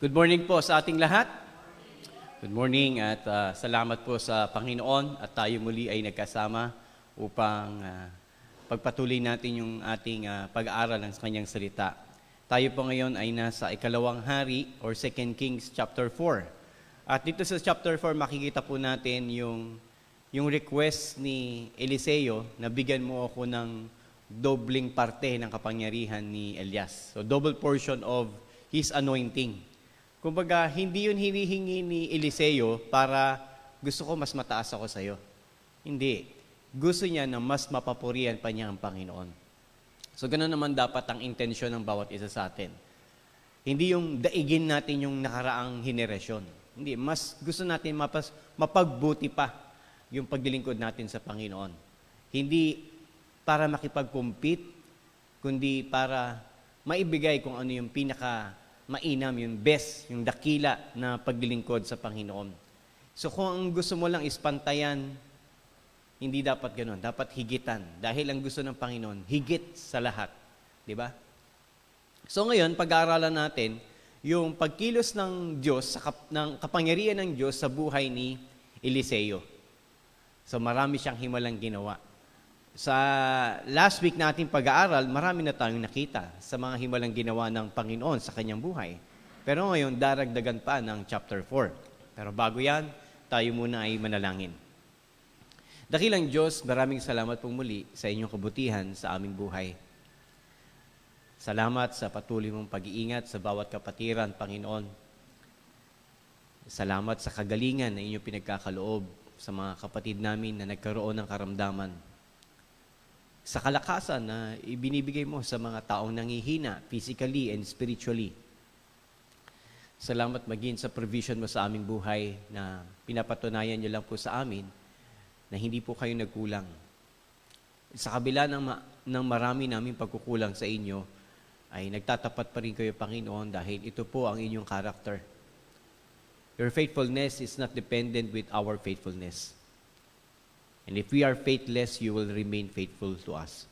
Good morning po sa ating lahat. Good morning at salamat po sa Panginoon at tayo muli ay nagkasama upang pagpatuloy natin yung ating pag-aaral ng kanyang salita. Tayo po ngayon ay nasa ikalawang hari or 2 Kings chapter 4. At dito sa chapter 4 makikita po natin yung request ni Eliseo na bigyan mo ako ng dobling parte ng kapangyarihan ni Elias. So double portion of his anointing. Kumbaga, hindi yun hinihingi ni Eliseo para gusto ko mas mataas ako sa iyo. Hindi. Gusto niya na mas mapapurihan pa niya ang Panginoon. So, ganoon naman dapat ang intensyon ng bawat isa sa atin. Hindi yung daigin natin yung nakaraang henerasyon. Hindi. Mas gusto natin mapagbuti pa yung paglilingkod natin sa Panginoon. Hindi para makipag-compete, kundi para maibigay kung ano yung mainam, yung best, yung dakila na paglilingkod sa Panginoon. So kung ang gusto mo lang is pantayan, hindi dapat ganoon. Dapat higitan. Dahil ang gusto ng Panginoon, higit sa lahat. Di ba? So ngayon, pag-aaralan natin yung pagkilos ng Diyos, ng kapangyarihan ng Diyos sa buhay ni Eliseo. So marami siyang himalang ginawa. Sa last week nating pag-aaral, marami na tayong nakita sa mga himalang ginawa ng Panginoon sa kanyang buhay. Pero ngayon, daragdagan pa ng chapter 4. Pero bago yan, tayo muna ay manalangin. Dakilang Diyos, maraming salamat po muli sa inyong kabutihan sa aming buhay. Salamat sa patuloy mong pag-iingat sa bawat kapatiran, Panginoon. Salamat sa kagalingan na inyong pinagkakaloob sa mga kapatid namin na nagkaroon ng karamdaman. Sa kalakasan na ibinibigay mo sa mga taong nangihina, physically and spiritually. Salamat maging sa provision mo sa aming buhay na pinapatunayan niyo lang po sa amin na hindi po kayo nagkulang. Sa kabila ng marami naming pagkukulang sa inyo, ay nagtatapat pa rin kayo, Panginoon, dahil ito po ang inyong character. Your faithfulness is not dependent with our faithfulness. And if we are faithless, you will remain faithful to us.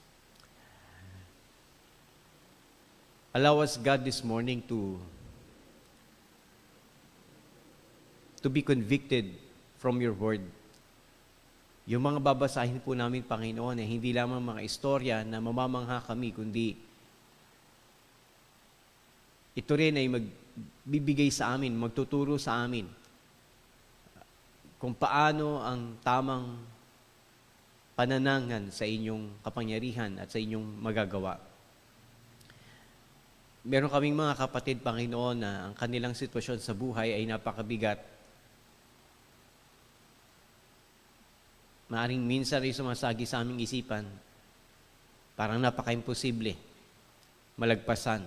Allow us, God, this morning to be convicted from your word. Yung mga babasahin po namin, Panginoon, hindi lamang mga istorya na mamamangha kami, kundi ito rin ay magbibigay sa amin, magtuturo sa amin kung paano ang tamang pananangan sa inyong kapangyarihan at sa inyong magagawa. Meron kaming mga kapatid, Panginoon, na ang kanilang sitwasyon sa buhay ay napakabigat. Maaring minsan ay sumasagi sa aming isipan, parang napaka-imposible, malagpasan,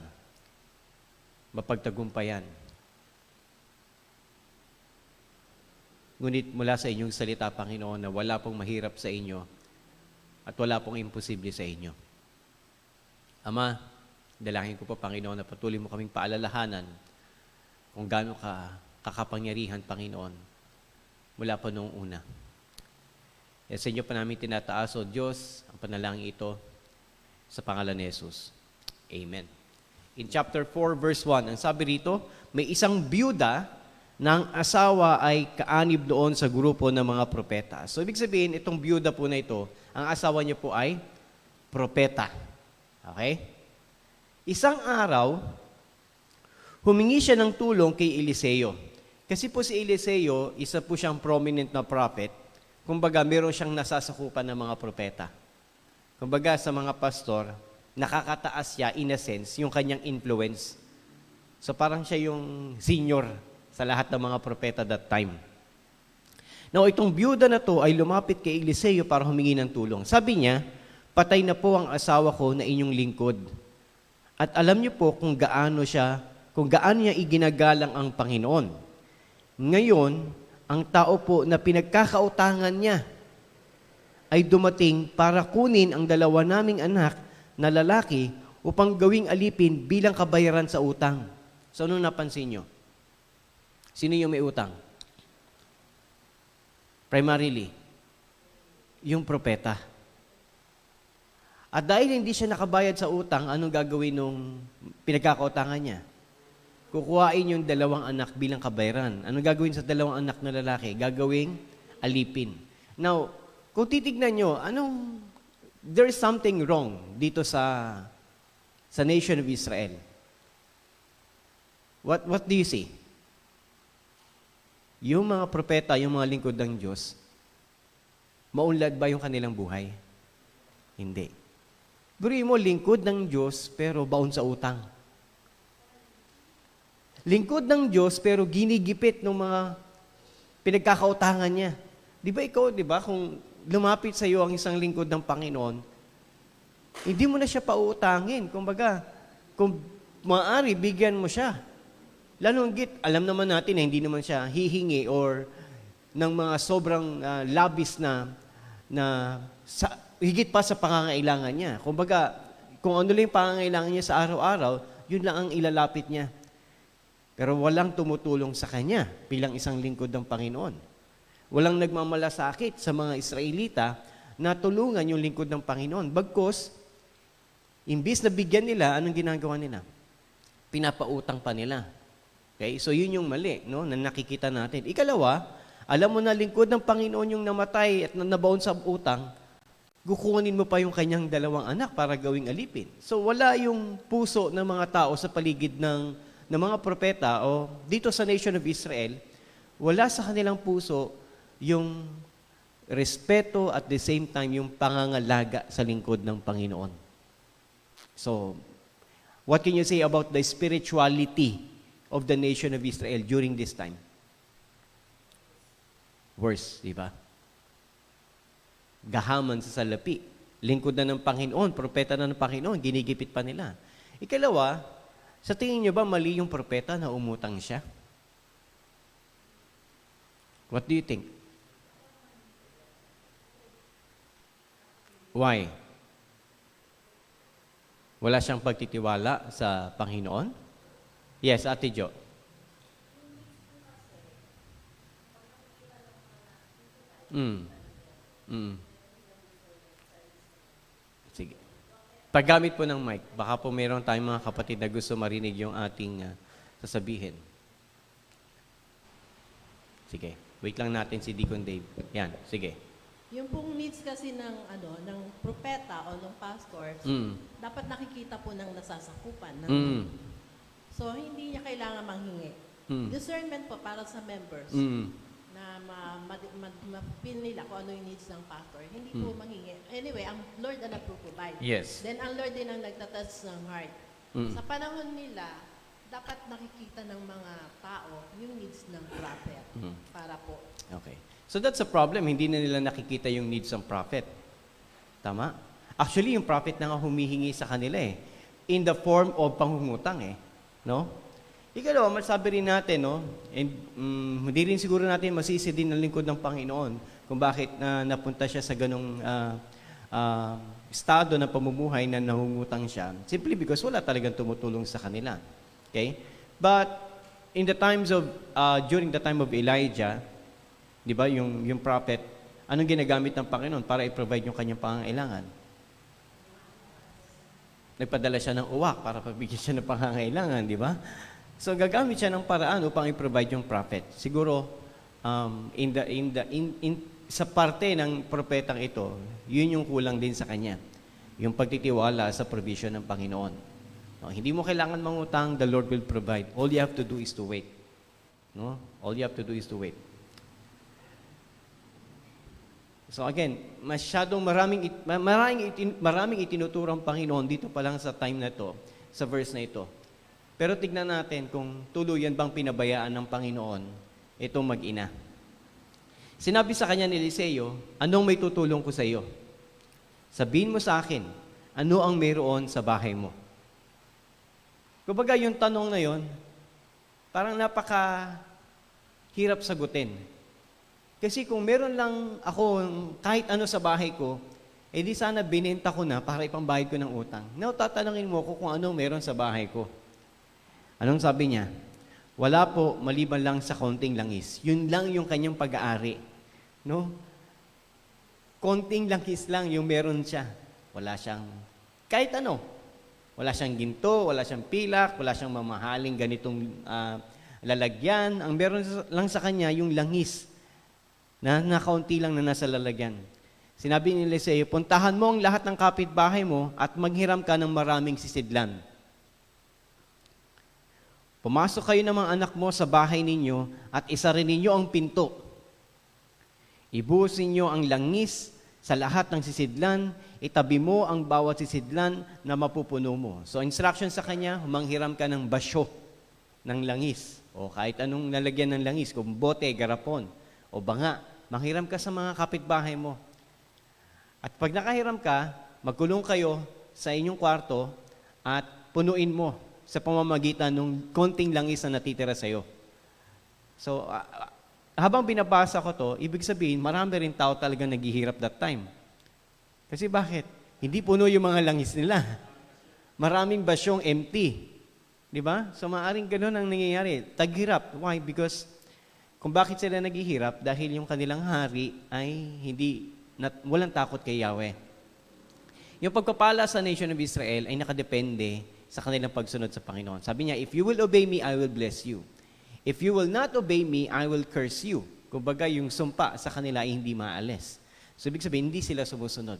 mapagtagumpayan. Ngunit mula sa inyong salita, Panginoon, na wala pong mahirap sa inyo at wala pong imposible sa inyo. Ama, dalangin ko po, Panginoon, na patuloy mo kaming paalalahanan kung gaano kakapangyarihan, Panginoon, mula pa noong una. At sa inyo pa namin tinataas, O Diyos, ang panalangin ito sa pangalan ni Jesus. Amen. In chapter 4, verse 1, ang sabi rito, may isang byuda ng asawa ay kaanib doon sa grupo ng mga propeta. So, ibig sabihin, itong byuda po na ito, ang asawa niya po ay propeta. Okay? Isang araw, humingi siya ng tulong kay Eliseo. Kasi po si Eliseo, isa po siyang prominent na prophet. Kumbaga, meron siyang nasasakupan ng mga propeta. Kumbaga, sa mga pastor, nakakataas siya, in a sense, yung kanyang influence. So, parang siya yung senior sa lahat ng mga propeta that time. Now, itong byuda na to ay lumapit kay Eliseo para humingi ng tulong. Sabi niya, patay na po ang asawa ko na inyong lingkod. At alam niyo po kung gaano niya iginagalang ang Panginoon. Ngayon, ang tao po na pinagkakautangan niya ay dumating para kunin ang dalawa naming anak na lalaki upang gawing alipin bilang kabayaran sa utang. So, anong napansin niyo? Sino yung may utang? Primarily, yung propeta. At dahil hindi siya nakabayad sa utang, anong gagawin nung pinagkakautangan niya? kukuhain yung dalawang anak bilang kabayaran. Ano gagawin sa dalawang anak na lalaki? Gagawing alipin. Now, kung titignan nyo, there is something wrong dito sa nation of Israel. What do you see? Yung mga propeta, yung mga lingkod ng Diyos, maunlad ba yung kanilang buhay? Hindi. Buri mo, lingkod ng Diyos, pero baon sa utang. Lingkod ng Diyos, pero ginigipit ng mga pinagkakautangan niya. Di ba ikaw, di ba, kung lumapit sa iyo ang isang lingkod ng Panginoon, hindi mo na siya pauutangin. Kumbaga, kung maaari, bigyan mo siya. Lalong git, alam naman natin na hindi naman siya hihingi or ng mga sobrang labis na higit pa sa pangangailangan niya. Kumbaga, kung ano lang yung pangangailangan niya sa araw-araw, yun lang ang ilalapit niya. Pero walang tumutulong sa kanya bilang isang lingkod ng Panginoon. Walang nagmamalasakit sa mga Israelita na tulungan yung lingkod ng Panginoon. Bagkus, imbis na bigyan nila, anong ginagawa nila? Pinapautang pa nila. Okay? So yun yung mali, no, na nakikita natin. Ikalawa, alam mo na lingkod ng Panginoon yung namatay at nabaon sa utang, kukunin mo pa yung kanyang dalawang anak para gawing alipin. So wala yung puso ng mga tao sa paligid ng mga propeta o dito sa nation of Israel, wala sa kanilang puso yung respeto at the same time yung pangangalaga sa lingkod ng Panginoon. So, what can you say about the spirituality of the nation of Israel during this time? Worse, di ba? Gahaman sa salapi. Lingkod na ng Panginoon, propeta na ng Panginoon, ginigipit pa nila. Ikalawa, sa tingin niyo ba mali yung propeta na umutang siya? What do you think? Why? Wala siyang pagtitiwala sa Panginoon? Yes, Ate Jo. Sige. Paggamit po ng mic, baka po mayroon tayong mga kapatid na gusto marinig yung ating sasabihin. Sige. Wait lang natin si Deacon Dave. Yan, sige. Yung pong needs kasi ng propeta o ng pastor, dapat nakikita po ng nasasakupan. So, hindi niya kailangan manghingi. Discernment po para sa members na mapin nila kung ano yung needs ng pastor. Hindi po manghingi. Anyway, ang Lord ang nagpo-provide. Yes. Then, ang Lord din ang nagtatouch ng heart. Sa panahon nila, dapat nakikita ng mga tao yung needs ng prophet para po. Okay. So that's a problem. Hindi na nila nakikita yung needs ng prophet. Tama? Actually, yung prophet na nga humihingi sa kanila in the form of pangungutang No? Ikalawa, masabi rin natin, no? And hindi rin siguro natin masisi din ang lingkod ng Panginoon kung bakit napunta siya sa ganong estado ng pamumuhay na nangungutang siya. Simply because wala talagang tumutulong sa kanila. Okay? But in the times of during the time of Elijah, 'di ba, yung prophet, anong ginagamit ng Panginoon para i-provide yung kanyang pangangailangan? Nagpadala siya ng uwak para pagbigyan siya ng pangangailangan, 'di ba? So gagamit siya ng paraan upang i-provide yung prophet. Siguro sa parte ng propetang ito, yun yung kulang din sa kanya. Yung pagtitiwala sa provision ng Panginoon. No, hindi mo kailangan mangutang, the Lord will provide. All you have to do is to wait. No? All you have to do is to wait. So again, maraming itinuturang Panginoon dito pa lang sa time na to, sa verse na ito. Pero tignan natin kung tuluyan bang pinabayaan ng Panginoon itong mag-ina. Sinabi sa kanya ni Eliseo, anong may tutulong ko sa iyo? Sabihin mo sa akin, ano ang mayroon sa bahay mo? Kumbaga yung tanong na yon, parang napaka-hirap sagutin. Kasi kung meron lang ako kahit ano sa bahay ko, di sana binenta ko na para ipambayad ko ng utang. Now, tatanungin mo ko kung ano meron sa bahay ko. Anong sabi niya? Wala po, maliban lang sa konting langis. Yun lang yung kanyang pag-aari. No? Konting langis lang yung meron siya. Wala siyang, kahit ano. Wala siyang ginto, wala siyang pilak, wala siyang mamahaling ganitong lalagyan. Ang meron lang sa kanya yung langis na nakaunti lang na nasa lalagyan. Sinabi ni Eliseo, puntahan mo ang lahat ng kapitbahay mo at maghiram ka ng maraming sisidlan. Pumasok kayo ng mga anak mo sa bahay ninyo at isarin ninyo ang pinto. Ibuhos ninyo ang langis sa lahat ng sisidlan, itabi mo ang bawat sisidlan na mapupuno mo. So instruction sa kanya, manghiram ka ng basyo ng langis o kahit anong nalagyan ng langis, kung bote, garapon o banga, manghiram ka sa mga kapitbahay mo. At pag nakahiram ka, magkulong kayo sa inyong kwarto at punuin mo sa pamamagitan ng konting langis na natitira sa iyo. So, habang binabasa ko to, ibig sabihin, marami rin tao talagang naghihirap that time. Kasi bakit? Hindi puno yung mga langis nila. Maraming basyong empty. Di ba? So, maaaring ganun ang nangyayari. Taghirap. Why? Because, kung bakit sila naghihirap, dahil yung kanilang hari ay walang takot kay Yahweh. Yung pagpapala sa nation of Israel ay nakadepende sa kanilang pagsunod sa Panginoon. Sabi niya, if you will obey me, I will bless you. If you will not obey me, I will curse you. Kumbaga, yung sumpa sa kanila ay hindi maalis. So, ibig sabihin, hindi sila sumusunod.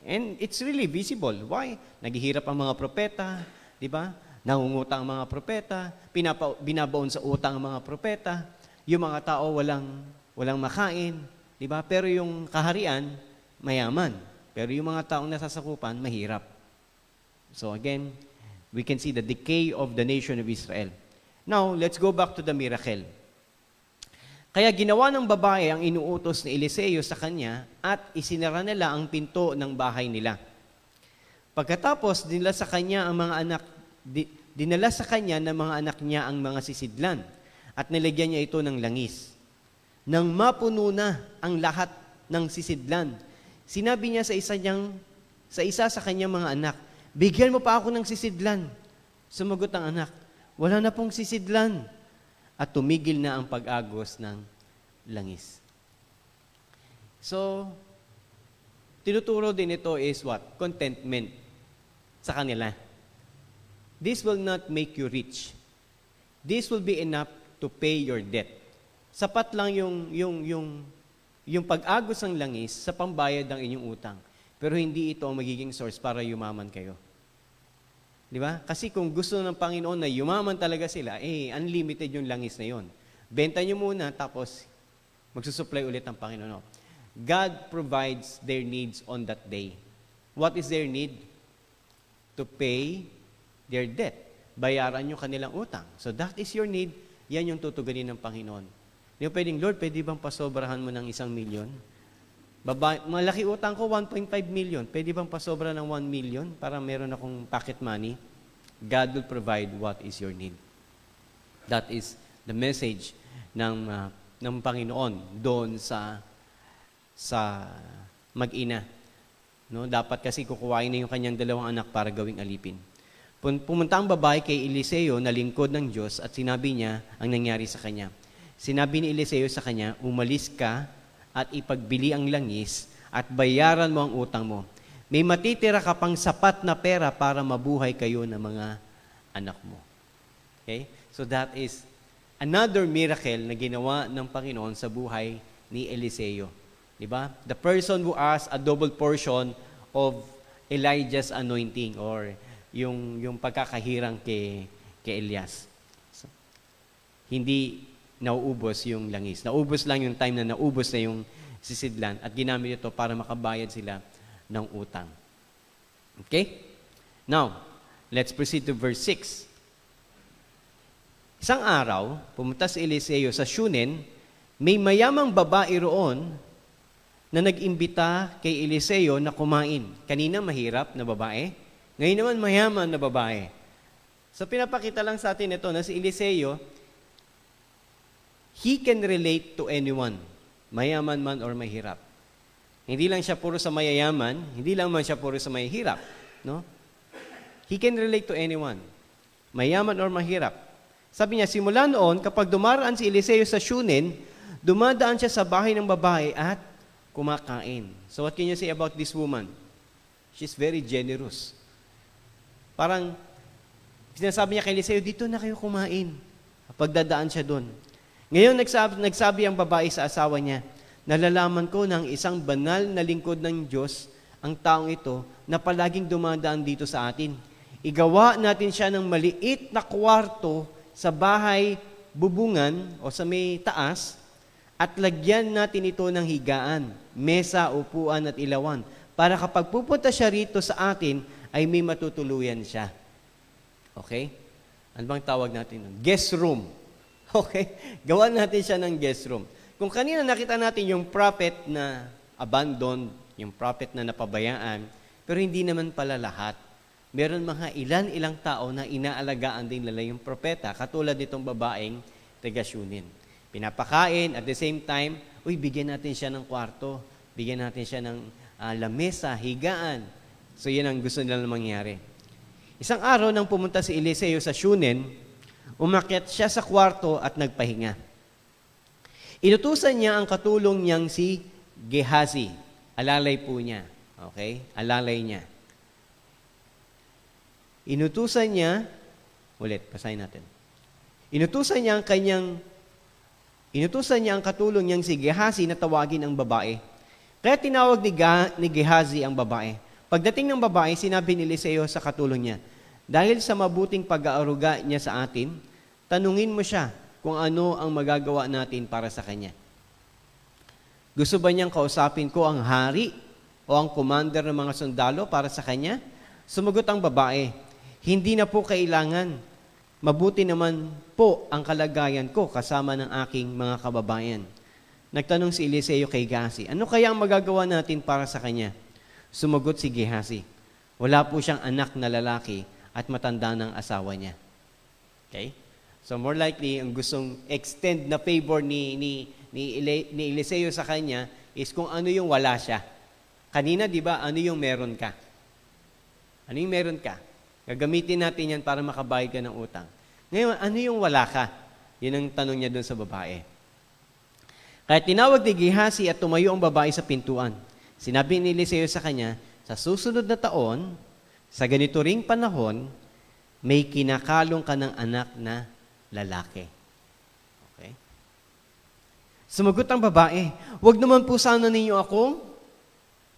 And it's really visible. Why? Naghihirap ang mga propeta, di ba? Nangungutang ang mga propeta, binabaon sa utang ang mga propeta, yung mga tao walang makain, di ba? Pero yung kaharian, mayaman. Pero yung mga taong nasasakupan, mahirap. So again, we can see the decay of the nation of Israel. Now, let's go back to the miracle. Kaya ginawa ng babae ang inuutos ni Eliseo sa kanya at isinara nila ang pinto ng bahay nila. Pagkatapos, dinala sa kanya ng mga anak niya ang mga sisidlan at nilagyan niya ito ng langis. Nang mapuno na ang lahat ng sisidlan, sinabi niya sa isa sa kanyang mga anak, bigyan mo pa ako ng sisidlan. Sumagot ang anak, wala na pong sisidlan. At tumigil na ang pag-agos ng langis. So, tinuturo din ito is what? Contentment sa kanila. This will not make you rich. This will be enough to pay your debt. Sapat lang yung pag-agos ng langis sa pambayad ng inyong utang. Pero hindi ito ang magiging source para yumaman kayo. Di ba? Kasi kung gusto ng Panginoon na yumaman talaga sila, unlimited yung langis na yon. Benta nyo muna, tapos magsusupply ulit ang Panginoon. God provides their needs on that day. What is their need? To pay their debt. Bayaran yung kanilang utang. So that is your need. Yan yung tutuganin ng Panginoon. Hindi mo pwedeng, Lord, pwede bang pasobrahan mo ng 1 million? Malaki utang ko, 1.5 million. Pwede bang pasobra ng 1 million para meron akong pocket money? God will provide what is your need. That is the message ng Panginoon doon sa mag-ina. No? Dapat kasi kukuhain na yung kanyang 2 anak para gawing alipin. Pumunta ang babae kay Eliseo na lingkod ng Diyos at sinabi niya ang nangyari sa kanya. Sinabi ni Eliseo sa kanya, umalis ka at ipagbili ang langis at bayaran mo ang utang mo. May matitira ka pang sapat na pera para mabuhay kayo ng mga anak mo. Okay? So that is another miracle na ginawa ng Panginoon sa buhay ni Eliseo. Diba? The person who asked a double portion of Elijah's anointing or yung pagkakahirang kay Elias. So, hindi nauubos yung langis. Naubos lang yung time na naubos na yung sisidlan at ginamit ito para makabayad sila ng utang. Okay? Now, let's proceed to verse 6. Isang araw, pumunta si Eliseo sa Shunem, may mayamang babae roon na nag-imbita kay Eliseo na kumain. Kanina mahirap na babae, ngayon naman mayaman na babae. So pinapakita lang sa atin ito na si Eliseo, he can relate to anyone, mayaman man or mahirap. Hindi lang siya puro sa mayayaman, hindi lang man siya puro sa mahirap. No? He can relate to anyone, mayaman or mahirap. Sabi niya, simula noon, kapag dumaraan si Eliseo sa Shunem, dumadaan siya sa bahay ng babae at kumakain. So what can you say about this woman? She's very generous. Parang sinasabi niya kay Eliseo, dito na kayo kumain. Pagdadaan siya doon. Ngayon, nagsabi ang babae sa asawa niya, nalalaman ko ng isang banal na lingkod ng Diyos, ang taong ito, na palaging dumadaan dito sa atin. Igawa natin siya ng maliit na kwarto sa bahay bubungan o sa may taas, at lagyan natin ito ng higaan, mesa, upuan at ilawan, para kapag pupunta siya rito sa atin, ay may matutuluyan siya. Okay? Ano bang tawag natin nun? Guest room. Okay? Gawan natin siya ng guest room. Kung kanina nakita natin yung prophet na abandoned, yung prophet na napabayaan, pero hindi naman pala lahat. Meron mga ilan-ilang tao na inaalagaan din nila yung propeta, katulad nitong babaeng taga-Shunem. Pinapakain, at the same time, bigyan natin siya ng kwarto, bigyan natin siya ng lamesa, higaan. So yan ang gusto nila mangyari. Isang araw nang pumunta si Eliseo sa Shunem, umakyat siya sa kwarto at nagpahinga. Inutusan niya ang katulong niyang si Gehazi. Alalay po niya. Okay? Alalay niya. Inutusan niya, basahin natin. Inutusan niya ang katulong niyang si Gehazi na tawagin ang babae. Kaya tinawag ni Gehazi ang babae. Pagdating ng babae, sinabi ni Eliseo sa katulong niya, dahil sa mabuting pag-aaruga niya sa atin, tanungin mo siya kung ano ang magagawa natin para sa kanya. Gusto ba niyang kausapin ko ang hari o ang commander ng mga sundalo para sa kanya? Sumagot ang babae, hindi na po kailangan. Mabuti naman po ang kalagayan ko kasama ng aking mga kababayan. Nagtanong si Eliseo kay Gehazi, ano kaya ang magagawa natin para sa kanya? Sumagot si Gehazi, wala po siyang anak na lalaki at matanda ng asawa niya. Okay? So more likely, ang gustong extend na favor ni Eliseo sa kanya is kung ano yung wala siya. Kanina, di ba, ano yung meron ka? Ano yung meron ka? Gagamitin natin yan para makabayad ka ng utang. Ngayon, ano yung wala ka? Yun ang tanong niya doon sa babae. Kaya tinawag ni Gehazi at tumayo ang babae sa pintuan. Sinabi ni Eliseo sa kanya, sa susunod na taon, sa ganito ring panahon, may kinakalong ka ng anak na lalaki. Okay? Sumagot ang babae, wag naman po sana ninyo akong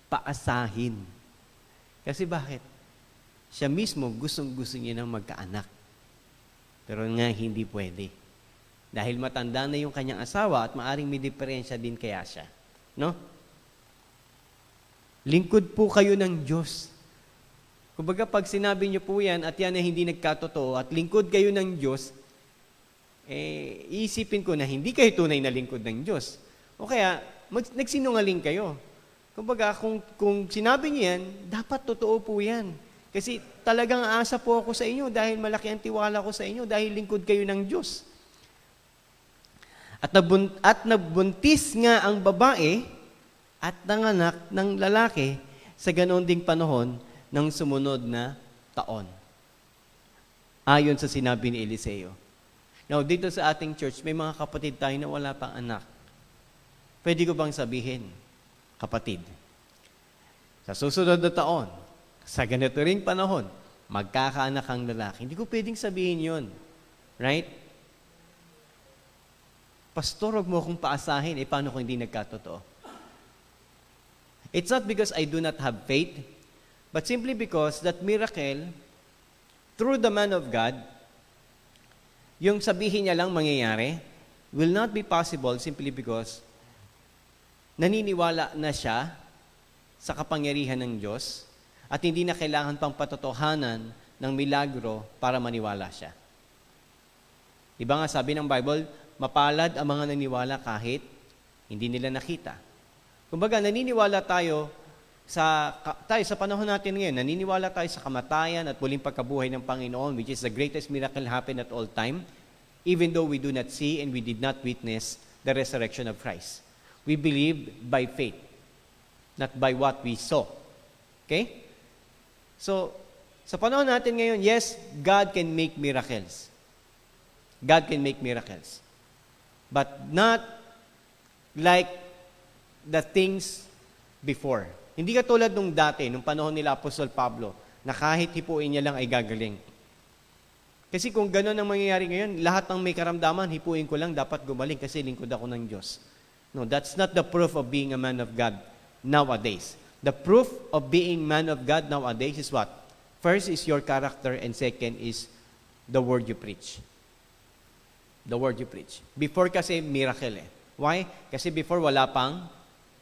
paasahin. Kasi bakit? Siya mismo gustong-gusto niya ng magkaanak. Pero nga hindi pwede. Dahil matanda na yung kanyang asawa at maaring may diferensya din kaya siya. No? Lingkod po kayo ng Diyos. Kumbaga pag sinabi niyo po yan at yan ay hindi nagkatotoo at lingkod kayo ng Diyos, iisipin ko na hindi kayo tunay na lingkod ng Diyos. O kaya, nagsinungaling kayo. Kumbaga, kung sinabi niyo yan, dapat totoo po yan. Kasi talagang aasa po ako sa inyo dahil malaki ang tiwala ko sa inyo dahil lingkod kayo ng Diyos. At nabuntis nga ang babae at nanganak ng lalaki sa ganoon ding panahon ng sumunod na taon. Ayon sa sinabi ni Eliseo. Now, dito sa ating church, may mga kapatid tayo na wala pang anak. Pwede ko bang sabihin, kapatid, sa susunod na taon, sa ganito ring panahon, magkakaanak ang lalaki. Hindi ko pwedeng sabihin yun. Right? Pastor, huwag mo akong paasahin. Paano kung hindi nagkatotoo? It's not because I do not have faith, but simply because that miracle, through the man of God, yung sabihin niya lang mangyayari, will not be possible simply because naniniwala na siya sa kapangyarihan ng Diyos at hindi na kailangan pang patotohanan ng milagro para maniwala siya. Diba nga sabi ng Bible, mapalad ang mga naniwala kahit hindi nila nakita. Kumbaga, naniniwala tayo sa panahon natin ngayon, naniniwala tayo sa kamatayan at muling pagkabuhay ng Panginoon, which is the greatest miracle happen at all time, even though we do not see and we did not witness the resurrection of Christ. We believe by faith, not by what we saw. Okay? So, sa panahon natin ngayon, yes, God can make miracles. God can make miracles. But not like the things before. Hindi katulad nung dati, nung panahon nila Apostol Pablo, na kahit hipuin niya lang ay gagaling. Kasi kung gano'n ang mangyayari ngayon, lahat ng may karamdaman, hipuin ko lang, dapat gumaling kasi lingkod ako ng Diyos. No, that's not the proof of being a man of God nowadays. The proof of being man of God nowadays is what? First is your character, and second is the word you preach. The word you preach. Before kasi miracle eh. Why? Kasi before wala pang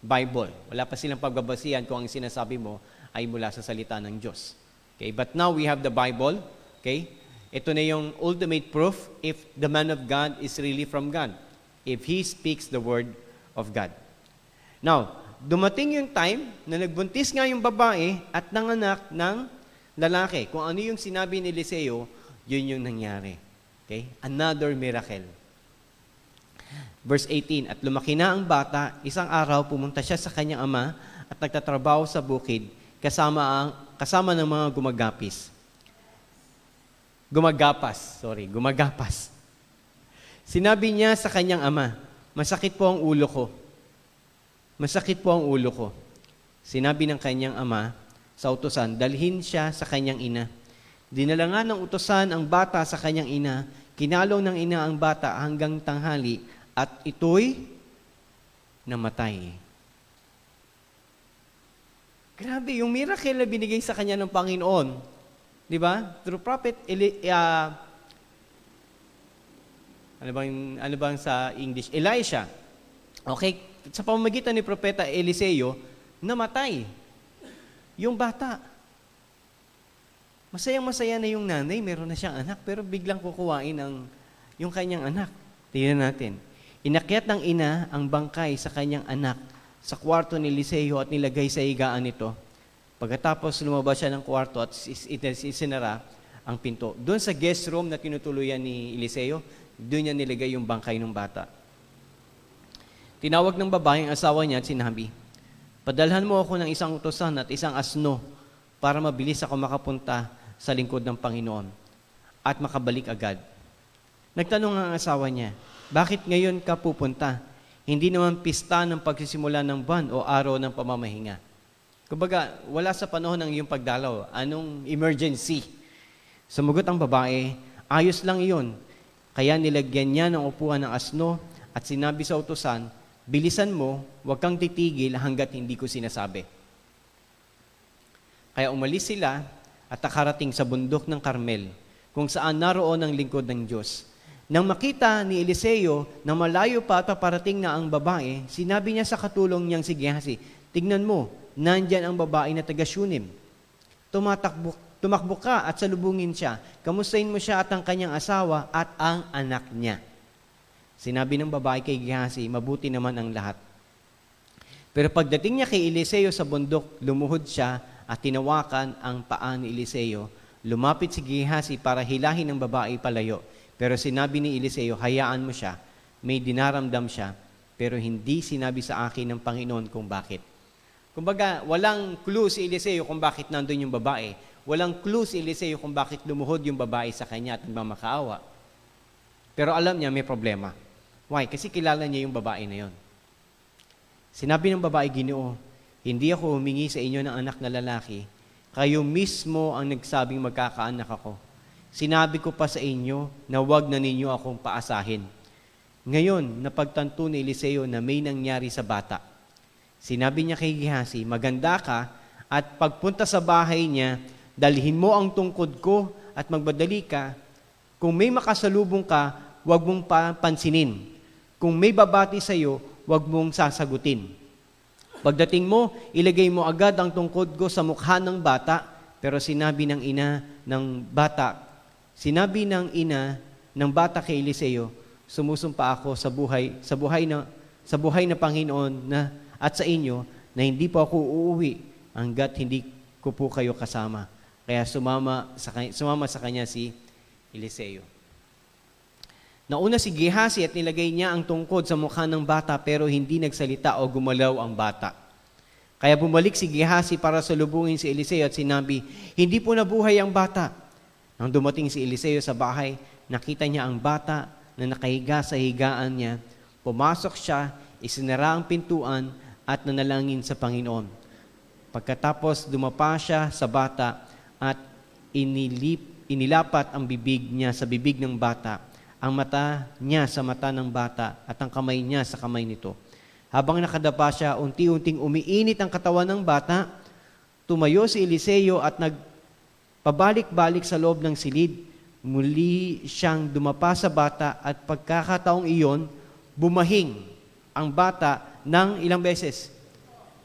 Bible. Wala pa silang pagbabasihan kung ang sinasabi mo ay mula sa salita ng Diyos. Okay? But now we have the Bible. Okay? Ito na yung ultimate proof if the man of God is really from God. If he speaks the word of God. Now, dumating yung time na nagbuntis nga yung babae at nanganak ng lalaki. Kung ano yung sinabi ni Eliseo, yun yung nangyari. Okay? Another miracle. Verse 18, at lumaki na ang bata, isang araw pumunta siya sa kanyang ama at nagtatrabaho sa bukid kasama ng mga gumagapas. Sinabi niya sa kanyang ama, masakit po ang ulo ko. Sinabi ng kanyang ama sa utusan, dalhin siya sa kanyang ina. Dinala nga ng utusan ang bata sa kanyang ina, kinalong ng ina ang bata hanggang tanghali, at ito'y namatay. Grabe, yung miracle na binigay sa kanya ng Panginoon. Di ba? Through prophet, ano bang sa English? Elisha. Okay? Sa pamamagitan ni Propeta Eliseo, namatay yung bata. Masayang-masaya na yung nanay, meron na siyang anak, pero biglang kukuhain yung kanyang anak. Tingnan natin. Inakyat ng ina ang bangkay sa kanyang anak sa kwarto ni Eliseo at nilagay sa higaan nito. Pagkatapos lumabas siya ng kwarto at isinara ang pinto. Doon sa guest room na tinutuluyan ni Eliseo, doon niya nilagay yung bangkay ng bata. Tinawag ng babae ang asawa niya at sinabi, padalhan mo ako ng isang utosan at isang asno para mabilis ako makapunta sa lingkod ng Panginoon at makabalik agad. Nagtanong ang asawa niya, bakit ngayon ka pupunta? Hindi naman pista ng pagsisimula ng buwan o araw ng pamamahinga. Kumbaga, wala sa panahon ng iyong pagdalaw. Anong emergency? Sumugot ang babae, ayos lang iyon. Kaya nilagyan niya ng upuan ng asno at sinabi sa utusan, bilisan mo, huwag kang titigil hanggat hindi ko sinasabi. Kaya umalis sila at nakarating sa bundok ng Carmel, kung saan naroon ang lingkod ng Diyos. Nang makita ni Eliseo na malayo pa at paparating na ang babae, sinabi niya sa katulong niyang si Gehazi, tignan mo, nandyan ang babae na taga-Shunem. Tumakbo ka at salubungin siya. Kamustahin mo siya at ang kanyang asawa at ang anak niya. Sinabi ng babae kay Gehazi, mabuti naman ang lahat. Pero pagdating niya kay Eliseo sa bundok, lumuhod siya at tinawakan ang paa ni Eliseo. Lumapit si Gehazi para hilahin ng babae palayo. Pero sinabi ni Eliseo, hayaan mo siya. May dinaramdam siya, pero hindi sinabi sa akin ng Panginoon kung bakit. Kumbaga, walang clue si Eliseo kung bakit nandun yung babae. Walang clue si Eliseo kung bakit lumuhod yung babae sa kanya at nagmamakaawa. Pero alam niya may problema. Why? Kasi kilala niya yung babae na yon. Sinabi ng babae, Ginoo, hindi ako humingi sa inyo ng anak na lalaki. Kayo mismo ang nagsabing magkakaanak ako. Sinabi ko pa sa inyo na huwag na ninyo akong paasahin. Ngayon, napagtanto ni Eliseo na may nangyari sa bata. Sinabi niya kay Gehazi, maganda ka at pagpunta sa bahay niya, dalhin mo ang tungkod ko at magbadali ka. Kung may makasalubong ka, huwag mong pansinin. Kung may babati sa iyo, huwag mong sasagutin. Pagdating mo, ilagay mo agad ang tungkod ko sa mukha ng bata. Pero sinabi ng ina ng bata kay Eliseo, sumusumpa ako sa buhay na Panginoon at sa inyo na hindi po ako uuwi hanggat hindi ko po kayo kasama. Kaya sumama sa kanya si Eliseo. Nauna si Gehazi at nilagay niya ang tungkod sa mukha ng bata pero hindi nagsalita o gumalaw ang bata. Kaya bumalik si Gehazi para salubungin si Eliseo at sinabi, hindi po nabuhay ang bata. Nang dumating si Eliseo sa bahay, nakita niya ang bata na nakahiga sa higaan niya. Pumasok siya, isinara ang pintuan at nanalangin sa Panginoon. Pagkatapos dumapa siya sa bata at inilapat ang bibig niya sa bibig ng bata, ang mata niya sa mata ng bata, at ang kamay niya sa kamay nito. Habang nakadapa siya, unti-unting umiinit ang katawan ng bata. Tumayo si Eliseo at nagpabalik-balik sa loob ng silid. Muli siyang dumapa sa bata at pagkakataong iyon, bumahing ang bata ng ilang beses?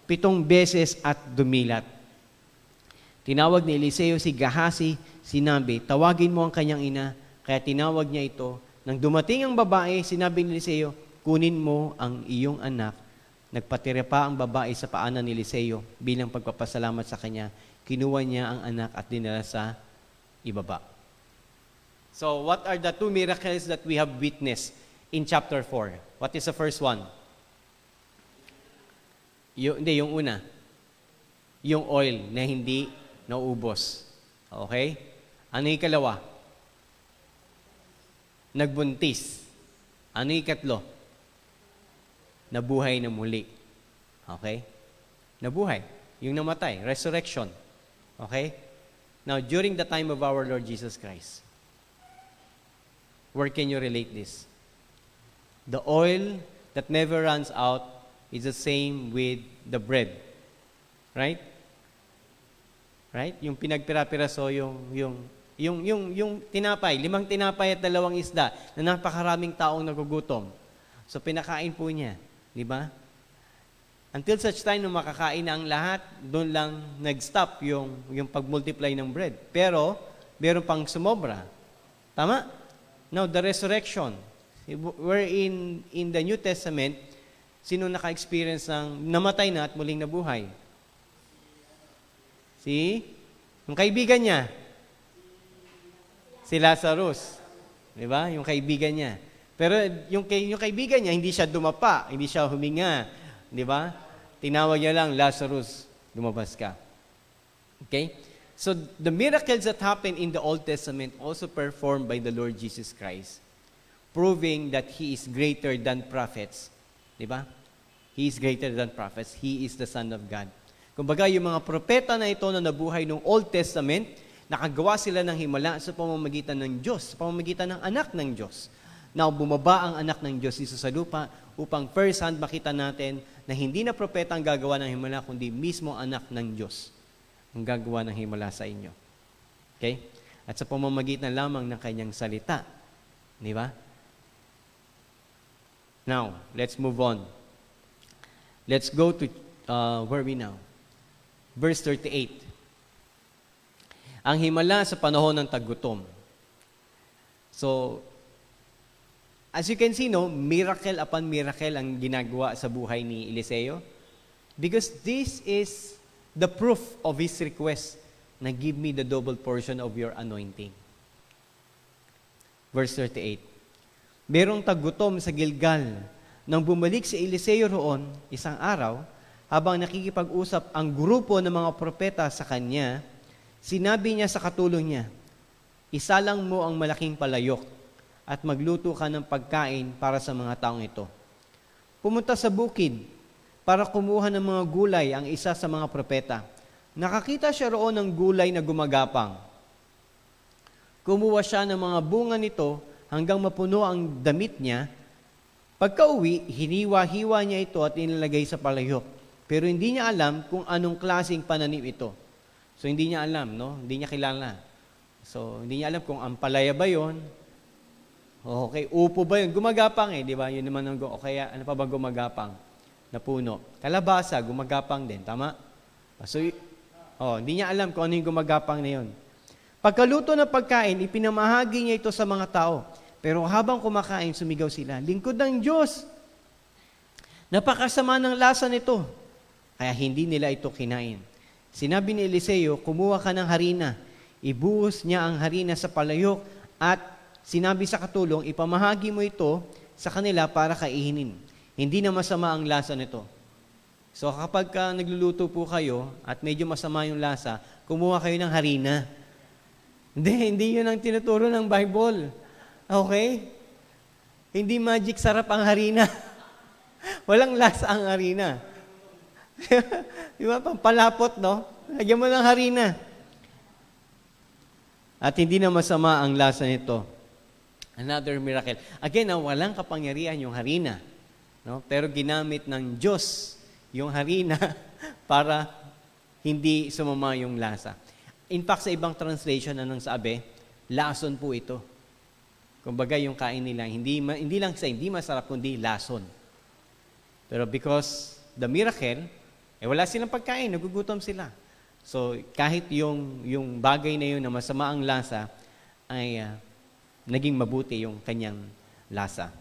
7 beses at dumilat. Tinawag ni Eliseo si Gehazi, sinabi, tawagin mo ang kanyang ina. Kaya tinawag niya ito. Nang dumating ang babae, sinabi ni Eliseo, kunin mo ang iyong anak. Nagpatira pa ang babae sa paanan ni Eliseo bilang pagpapasalamat sa kanya. Kinuha niya ang anak at dinala sa ibaba. So, what are the 2 miracles that we have witnessed in chapter 4? What is the first one? Yung una. Yung oil na hindi naubos. Okay? Ano yung ikalawa? Nagbuntis. Ano yung ikatlo? Nabuhay na muli. Okay? Nabuhay. Yung namatay. Resurrection. Okay? Now, during the time of our Lord Jesus Christ, where can you relate this? The oil that never runs out is the same with the bread. Right? Right? Yung pinagpira-piraso, yung tinapay, 5 tinapay at 2 isda na napakaraming taong nagugutom. So pinakain po niya, di ba? Until such time na makakain na ang lahat, doon lang nag-stop yung pag-multiply ng bread. Pero meron pang sumobra. Tama? Now, the resurrection. We're in the New Testament, sino naka-experience ng namatay na at muling nabuhay? Yung kaibigan niya. Si Lazarus. Di ba? Yung kaibigan niya. Pero yung kaibigan niya, hindi siya dumapa, hindi siya huminga. Di ba? Tinawag niya lang, Lazarus, lumabas ka. Okay? So, the miracles that happened in the Old Testament also performed by the Lord Jesus Christ, proving that He is greater than prophets. Di ba? He is greater than prophets. He is the Son of God. Kumbaga, yung mga propeta na ito na nabuhay ng Old Testament, nakagawa sila ng himala sa pamamagitan ng Diyos, sa pamamagitan ng anak ng Diyos. Now, bumaba ang anak ng Diyos dito sa lupa upang first hand makita natin na hindi na propeta ang gagawa ng himala, kundi mismo anak ng Diyos ang gagawa ng himala sa inyo. Okay? At sa pamamagitan lamang ng kanyang salita. Di ba? Now, let's move on. Let's go to, where are we now? Verse 38. Ang himala sa panahon ng taggutom. So, as you can see, no, miracle upon miracle ang ginagawa sa buhay ni Eliseo. Because this is the proof of his request na give me the double portion of your anointing. Verse 38. Merong taggutom sa Gilgal. Nang bumalik si Eliseo roon, isang araw, habang nakikipag-usap ang grupo ng mga propeta sa kanya, sinabi niya sa katulong niya, isalang mo ang malaking palayok at magluto ka ng pagkain para sa mga taong ito. Pumunta sa bukid para kumuha ng mga gulay ang isa sa mga propeta. Nakakita siya roon ng gulay na gumagapang. Kumuha siya ng mga bunga nito hanggang mapuno ang damit niya. Pagka-uwi, hiniwa-hiwa niya ito at inilagay sa palayok. Pero hindi niya alam kung anong klaseng pananim ito. So hindi niya alam, no? Hindi niya kilala. So hindi niya alam kung ampalaya ba yon. Okay, upo ba yun? Gumagapang di ba? Yun naman o kaya ano pa ba gumagapang na puno? Kalabasa, gumagapang din, tama? So, hindi niya alam kung ano yung gumagapang na yun. Pagkaluto ng pagkain, ipinamahagi niya ito sa mga tao. Pero habang kumakain, sumigaw sila, lingkod ng Diyos! Napakasama ng lasa nito. Kaya hindi nila ito kinain. Sinabi ni Eliseo, kumuha ka ng harina. Ibuhos niya ang harina sa palayok at sinabi sa katulong, ipamahagi mo ito sa kanila para kainin. Hindi na masama ang lasa nito. So kapag nagluluto po kayo at medyo masama yung lasa, kumuha kayo ng harina. Hindi yun ang tinuturo ng Bible. Okay? Hindi magic sarap ang harina. Walang lasa ang harina. Di ba? Pampalapot, no? Lagyan mo ng harina. At hindi na masama ang lasa nito. Another miracle. Again, walang kapangyarihan yung harina. No? Pero ginamit ng Diyos yung harina para hindi sumama yung lasa. In fact, sa ibang translation, anong sabi? Lason po ito. Kumbaga yung kain nila, hindi lang hindi masarap, kundi lason. Pero because the miracle, wala silang pagkain, nagugutom sila. So, kahit yung bagay na yun na masama ang lasa, ay naging mabuti yung kanyang lasa.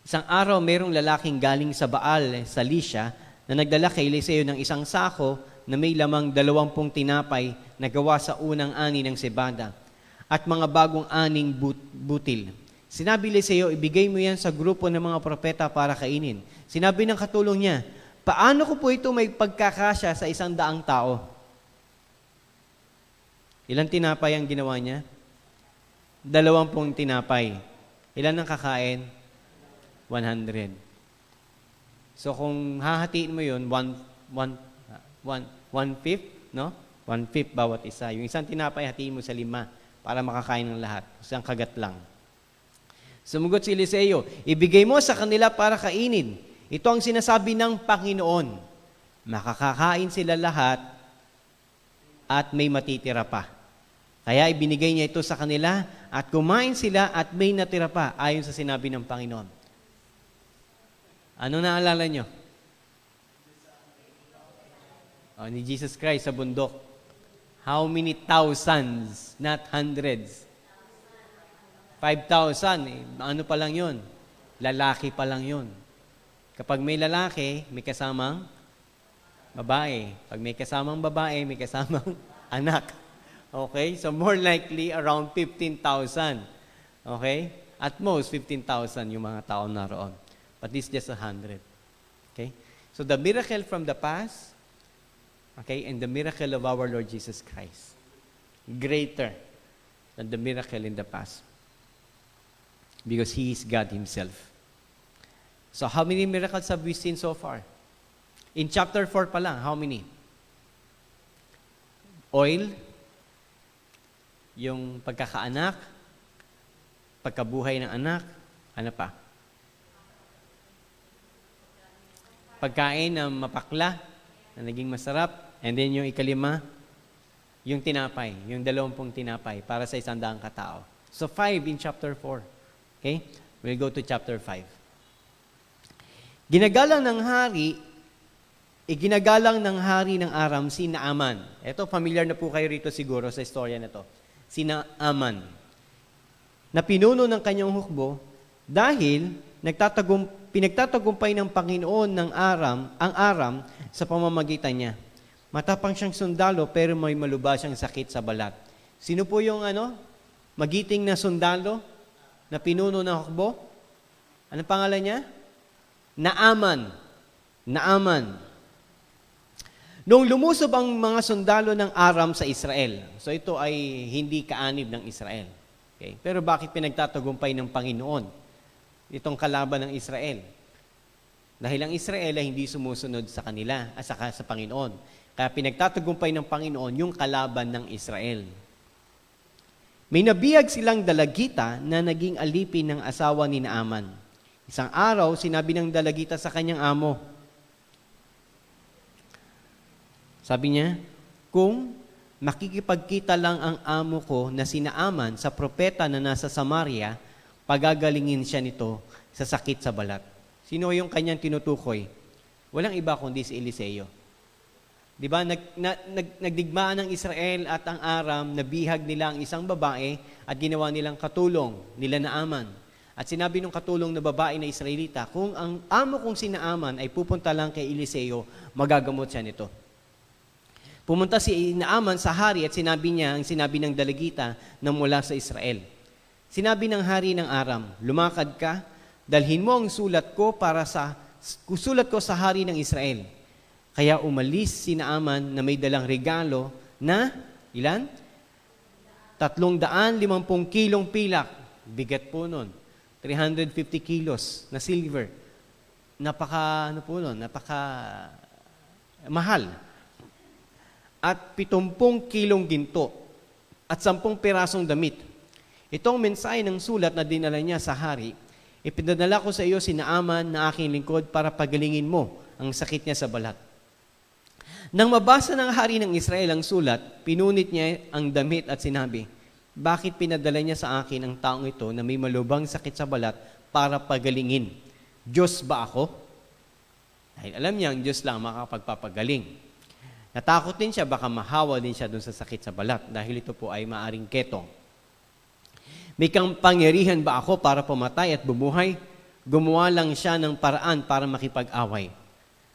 Isang araw, mayroong lalaking galing sa Baal, sa Lisha, na nagdala kay Eliseo ng isang sako na may lamang 20 tinapay na gawa sa unang ani ng sebada at mga bagong aning butil. Sinabi Eliseo, ibigay mo yan sa grupo ng mga propeta para kainin. Sinabi ng katulong niya, paano ko po ito may pagkakasya sa 100 tao? Ilang tinapay ang ginawa niya? 20 tinapay. Ilan ang kakain? 100. So kung hahatiin mo yun, one-fifth, no? 1/5 bawat isa. Yung isang tinapay, hatiin mo sa 5 para makakain ng lahat. Isang kagat lang. Sumugot si Eliseo, ibigay mo sa kanila para kainin. Ito ang sinasabi ng Panginoon. Makakakain sila lahat at may matitira pa. Kaya ibinigay niya ito sa kanila at kumain sila at may natira pa ayon sa sinabi ng Panginoon. Ano naalala nyo? Ni Jesus Christ sa bundok. How many thousands, not hundreds? 5,000. Ano pa lang yun? Lalaki pa lang yun. Kapag may lalaki, may kasamang babae. Pag may kasamang babae, may kasamang anak. Okay? So more likely, around 15,000. Okay? At most, 15,000 yung mga tao naroon. But this is just 100. Okay? So the miracle from the past, okay, and the miracle of our Lord Jesus Christ, greater than the miracle in the past. Because He is God Himself. So how many miracles have we seen so far? In chapter 4 pa lang, how many? Oil, yung pagkakaanak, pagkabuhay ng anak, ano pa? Pagkain na mapakla, na naging masarap, and then yung ikalima, yung tinapay, yung 20 tinapay para sa 100 katao. So 5 in chapter 4. Okay? We'll go to chapter 5. Ginagalang ng hari ng Aram si Naaman. Ito, familiar na po kayo rito siguro sa istorya na to. Si Naaman, na pinuno ng kanyang hukbo dahil pinagtatagumpay ng Panginoon ng ang Aram sa pamamagitan niya. Matapang siyang sundalo pero may malubha siyang sakit sa balat. Sino po yung magiting na sundalo na pinuno ng hukbo? Anong pangalan niya? Naaman. Naaman. Nung lumusob ang mga sundalo ng Aram sa Israel, so ito ay hindi kaanib ng Israel. Okay? Pero bakit pinagtatagumpay ng Panginoon itong kalaban ng Israel? Dahil ang Israel ay hindi sumusunod sa kanila, saka sa Panginoon. Kaya pinagtatagumpay ng Panginoon yung kalaban ng Israel. May nabiyag silang dalagita na naging alipin ng asawa ni Naaman. Isang araw, sinabi ng dalagita sa kanyang amo. Sabi niya, kung makikipagkita lang ang amo ko na si Naaman sa propeta na nasa Samaria, pagagalingin siya nito sa sakit sa balat. Sino yung kanyang tinutukoy? Walang iba kundi si Eliseo. Di ba? Nagdigmaan ng Israel at ang Aram, nabihag nila ang isang babae at ginawa nilang katulong nila Naaman. At sinabi ng katulong na babae na Israelita, kung ang amo kong si Naaman ay pupunta lang kay Eliseo, magagamot siya nito. Pumunta si Naaman sa hari at sinabi niya ang sinabi ng dalagita na mula sa Israel. Sinabi ng hari ng Aram, lumakad ka, dalhin mo ang sulat ko sa hari ng Israel. Kaya umalis si Naaman na may dalang regalo na, ilan? 350 kilong pilak. Bigat po nun. 350 kilos na silver. Napaka mahal. At 70 kilong ginto. at 10 pirasong damit. Itong mensahe ng sulat na dinala niya sa hari, ipinadala ko sa iyo si Naaman na aking lingkod para pagalingin mo ang sakit niya sa balat. Nang mabasa ng hari ng Israel ang sulat, pinunit niya ang damit at sinabi, bakit pinadala niya sa akin ang taong ito na may malubhang sakit sa balat para pagalingin? Diyos ba ako? Dahil alam niya, ang Diyos lang makapagpapagaling. Natakot din siya, baka mahawa din siya dun sa sakit sa balat dahil ito po ay maaring ketong. May kapangyarihan ba ako para pumatay at bumuhay? Gumawa lang siya ng paraan para makipag-away.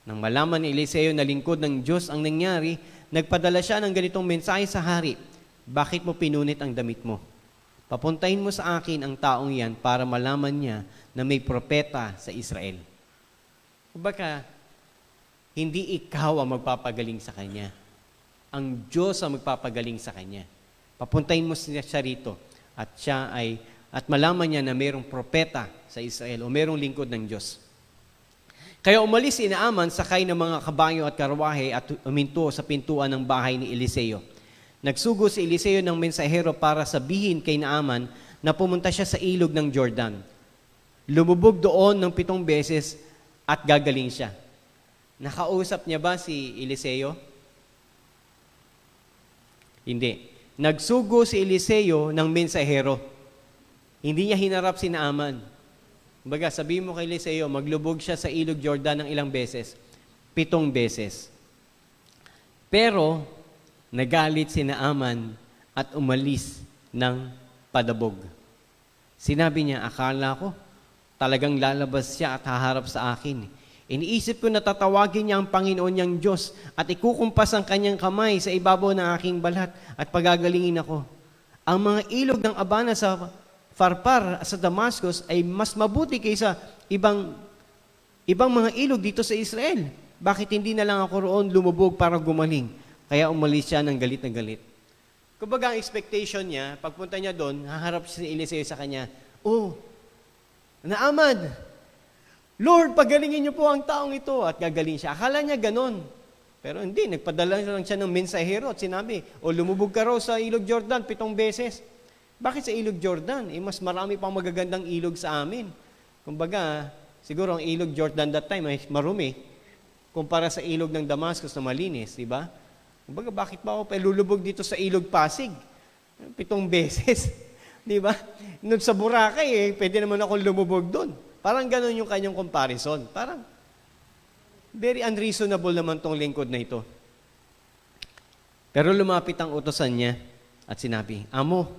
Nang malaman ni Eliseo na lingkod ng Diyos ang nangyari, nagpadala siya ng ganitong mensahe sa hari, bakit mo pinunit ang damit mo? Papuntahin mo sa akin ang taong yan para malaman niya na may propeta sa Israel. Baka hindi ikaw ang magpapagaling sa kanya. Ang Diyos ang magpapagaling sa kanya. Papuntahin mo siya rito at malaman niya na mayroong propeta sa Israel o mayroong lingkod ng Diyos. Kaya umalis si Naaman sakay ng mga kabayo at karwahe at uminto sa pintuan ng bahay ni Eliseo. Nagsugo si Eliseo ng mensahero para sabihin kay Naaman na pumunta siya sa ilog ng Jordan. Lumubog doon ng 7 beses at gagaling siya. Nakausap niya ba si Eliseo? Hindi. Nagsugo si Eliseo ng mensahero. Hindi niya hinarap si Naaman. Baga, sabihin mo kay Eliseo, maglubog siya sa ilog Jordan ng ilang beses? 7 beses. Pero, nagalit si Naaman at umalis ng padabog. Sinabi niya, akala ko, talagang lalabas siya at haharap sa akin. Iniisip ko na tatawagin niya ang Panginoon niyang Diyos at ikukumpas ang kanyang kamay sa ibabaw ng aking balat at pagagalingin ako. Ang mga ilog ng Abana sa Farpar sa Damascus ay mas mabuti kaysa ibang mga ilog dito sa Israel. Bakit hindi na lang ako roon lumubog para gumaling? Kaya umalis siya ng galit na galit. Kumbaga ang expectation niya, pagpunta niya doon, haharap si Eliseo sa kanya, Naaman, Lord, pagalingin niyo po ang taong ito. At gagaling siya. Akala niya ganon. Pero hindi, nagpadala lang siya ng mensahero at sinabi, lumubog ka raw sa ilog Jordan 7 beses. Bakit sa ilog Jordan? Mas marami pang magagandang ilog sa amin. Kumbaga, siguro ang ilog Jordan that time ay marumi kumpara sa ilog ng Damascus na malinis, di ba? Kumbaga, bakit pa ako lulubog dito sa ilog Pasig? 7 beses. Di ba? Nung sa Boracay, pwede naman ako lumubog doon. Parang ganun yung kanyang comparison. Parang very unreasonable naman tong lingkod na ito. Pero lumapit ang utosan niya at sinabi, Amo,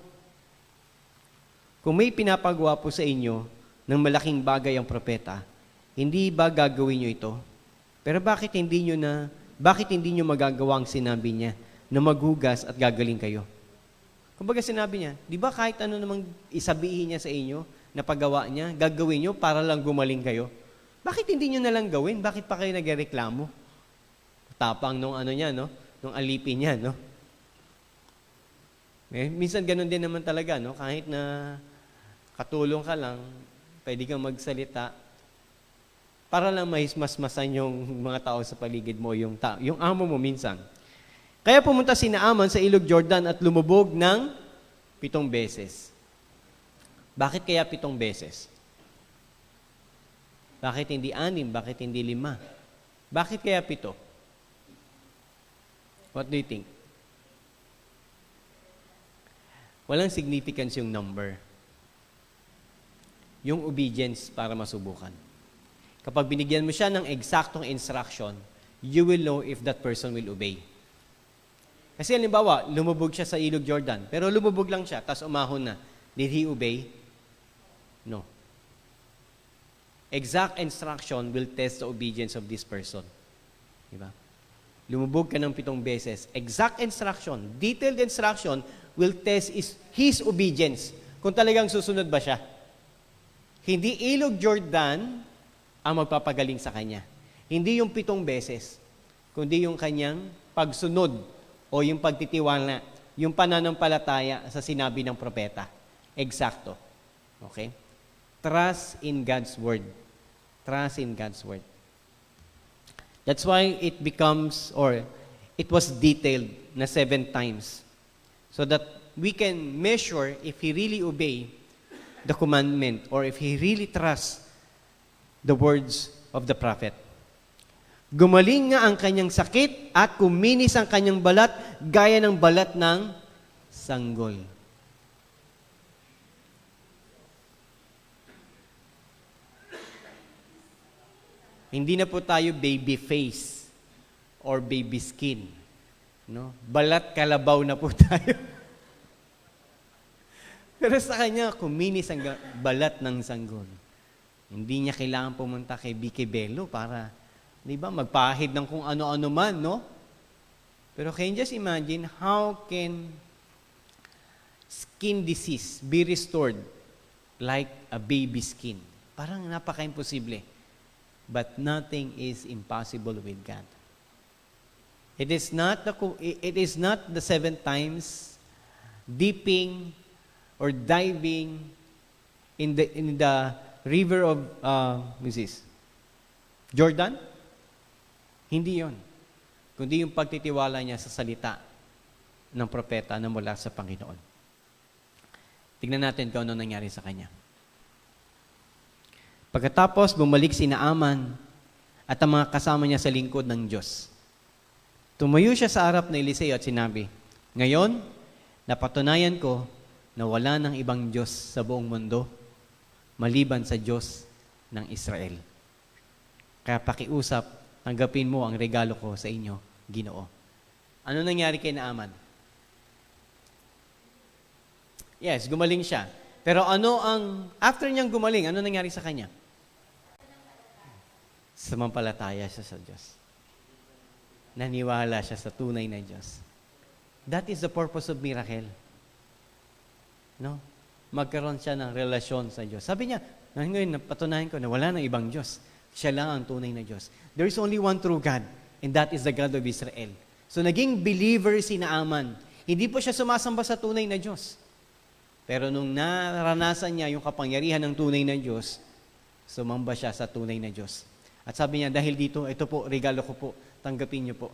kung may pinapagawa po sa inyo ng malaking bagay ang propeta, hindi ba gagawin niyo ito? Pero bakit hindi niyo magagawa ang sinabi niya na maghugas at gagaling kayo? Kumbaga sinabi niya, di ba kahit ano namang isabihin niya sa inyo na paggawa niya, gagawin niyo para lang gumaling kayo? Bakit hindi niyo na lang gawin? Bakit pa kayo nagreklamo? Tapang nung nung alipin niya, no? Minsan ganun din naman talaga, no? Kahit na katulong ka lang, pwede kang magsalita para lang mas-masmasan yung mga tao sa paligid mo, yung amo mo minsan. Kaya pumunta si Naaman sa ilog Jordan at lumubog ng 7 beses. Bakit kaya 7 beses? Bakit hindi 6? Bakit hindi 5? Bakit kaya 7? What do you think? Walang significance yung number. Yung obedience para masubukan. Kapag binigyan mo siya ng eksaktong instruction, you will know if that person will obey. Kasi halimbawa, lumubog siya sa ilog Jordan, pero lumubog lang siya, tapos umahon na. Did he obey? No. Exact instruction will test the obedience of this person. Diba? Lumubog ka ng 7 beses. Exact instruction, detailed instruction will test his obedience. Kung talagang susunod ba siya. Hindi ilog Jordan ang magpapagaling sa kanya. Hindi yung 7 beses, kundi yung kanyang pagsunod o yung pagtitiwala, yung pananampalataya sa sinabi ng propeta. Eksakto. Okay? Trust in God's word. Trust in God's word. That's why it was detailed na 7 times. So that we can measure if he really obey the commandment or if he really trusts the words of the prophet. Gumaling nga ang kanyang sakit at kuminis ang kanyang balat gaya ng balat ng sanggol. Hindi na po tayo baby face or baby skin. No? Balat kalabaw na po tayo. Pero sa kanya, kuminis ang balat ng sanggol. Hindi niya kailangan pumunta kay Vicky Bello para, di ba, magpahid ng kung ano-ano man, no? Pero can you just imagine how can skin disease be restored like a baby skin? Parang napaka-imposible. But nothing is impossible with God. It is not the 7 times dipping or diving in the river of Jordan. Hindi 'yon. Kundi yung pagtitiwala niya sa salita ng propeta na mula sa Panginoon. Tignan natin kung ano nangyari sa kanya. Pagkatapos, bumalik si Naaman at ang mga kasama niya sa lingkod ng Diyos. Tumayo siya sa harap na Eliseo at sinabi, "Ngayon, napatunayan ko na wala ng ibang Diyos sa buong mundo maliban sa Diyos ng Israel. Kaya pakiusap, tanggapin mo ang regalo ko sa inyo, Ginoo." Ano nangyari kay Naaman? Yes, gumaling siya. Pero after niyang gumaling, ano nangyari sa kanya? Sumampalataya siya sa Diyos. Naniwala siya sa tunay na Diyos. That is the purpose of miracle. No? Magkaroon siya ng relasyon sa Diyos. Sabi niya, ngayon napatunayan ko na wala nang ibang Diyos. Siya lang ang tunay na Diyos. There is only one true God, and that is the God of Israel. So naging believer si Naaman. Hindi po siya sumasamba sa tunay na Diyos. Pero nung naranasan niya yung kapangyarihan ng tunay na Diyos, sumamba siya sa tunay na Diyos. At sabi niya, dahil dito, ito po, regalo ko po, tanggapin niyo po.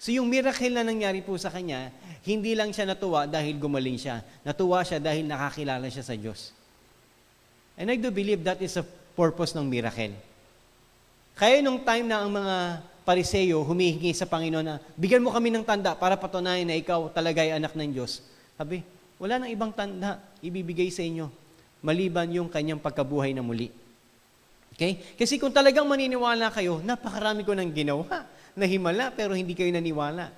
So yung miracle na nangyari po sa kanya, hindi lang siya natuwa dahil gumaling siya. Natuwa siya dahil nakakilala siya sa Diyos. And I do believe that is the purpose ng miracle. Kaya nung time na ang mga Pariseo humihingi sa Panginoon na, bigyan mo kami ng tanda para patunayan na ikaw talaga ay anak ng Diyos. Sabi, wala nang ibang tanda ibibigay sa inyo maliban yung kanyang pagkabuhay na muli. Okay? Kasi kung talagang maniniwala kayo, napakarami ko nang ginawa na himala pero hindi kayo naniwala.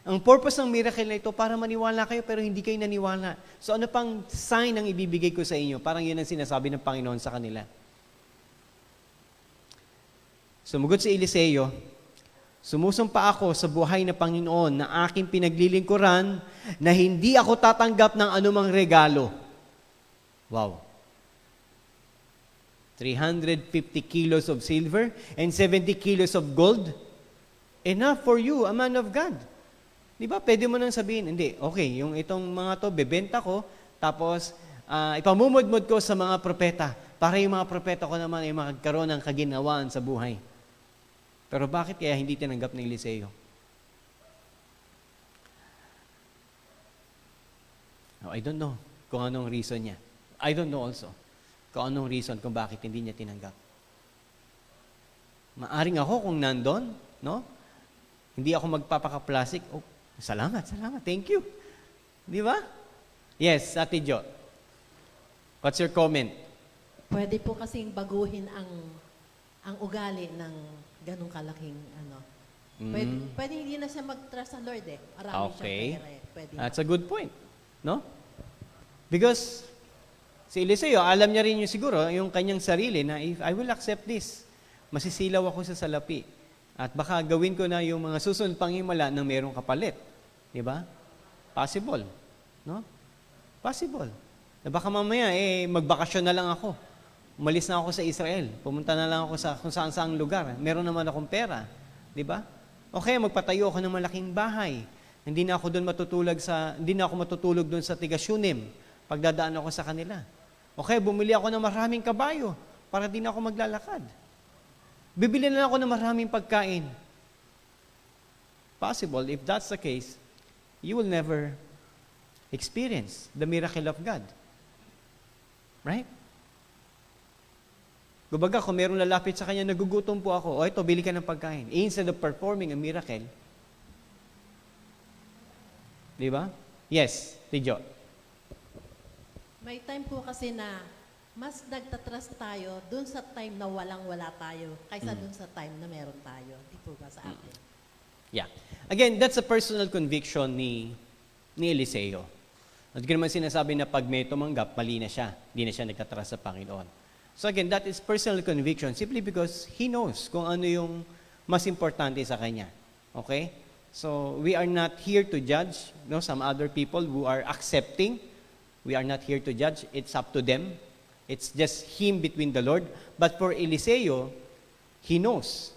Ang purpose ng miracle na ito para maniwala kayo pero hindi kayo naniwala. So ano pang sign ang ibibigay ko sa inyo? Parang yun ang sinasabi ng Panginoon sa kanila. Sumugot si Eliseo, "Sumusumpa ako sa buhay na Panginoon na aking pinaglilingkuran na hindi ako tatanggap ng anumang regalo." Wow. 350 kilos of silver and 70 kilos of gold. Enough for you, a man of God. Di ba? Pwede mo nang sabihin, hindi, okay, yung itong mga to, bebenta ko, tapos ipamumudmud ko sa mga propeta para yung mga propeta ko naman ay magkaroon ng kaginawaan sa buhay. Pero bakit kaya hindi tinanggap ng Eliseo? I don't know kung anong reason niya. I don't know also kung anong reason kung bakit hindi niya tinanggap. Maaring ako kung nandun, no? Hindi ako magpapaka-plastic. Oh, salamat, thank you. Di ba? Yes, Ate Jo. What's your comment? Pwede po kasing baguhin ang ugali ng ganong kalaking Pwede hindi na siya mag-trust sa Lord eh. Marami Okay. siyang pera eh. Pwede That's a good point. No? Because si Eliseo, alam niya rin yung siguro, yung kanyang sarili na if I will accept this, masisilaw ako sa salapi. At baka gawin ko na yung mga susunod pang himala ng merong kapalit. Di ba? Possible. No? Possible. Na baka mamaya, magbakasyon na lang ako. Umalis na ako sa Israel. Pumunta na lang ako sa kung saan-saang lugar. Meron naman akong pera. Di ba? Okay, magpatayo ako ng malaking bahay. Hindi na ako matutulog doon sa Tiga-Shunem. Pagdadaan ako sa kanila. Okay, bumili ako ng maraming kabayo para di na ako maglalakad. Bibili na ako ng maraming pagkain. Possible, if that's the case, you will never experience the miracle of God. Right? Kumbaga, kung merong lalapit sa kanya, nagugutom po ako, o ito, bili ka ng pagkain. Instead of performing a miracle, di ba? Yes, Tijo. May time po kasi na mas nagtatrust tayo dun sa time na walang-wala tayo kaysa dun sa time na meron tayo. Di po ba sa atin? Yeah. Again, that's a personal conviction ni Eliseo. At naman sinasabi na pag may tumanggap, mali na siya. Hindi na siya nagtatrust sa Panginoon. So again, that is personal conviction simply because he knows kung ano yung mas importante sa kanya. Okay? So we are not here to judge some other people who are accepting. We are not here to judge. It's up to them. It's just him between the Lord. But for Eliseo, he knows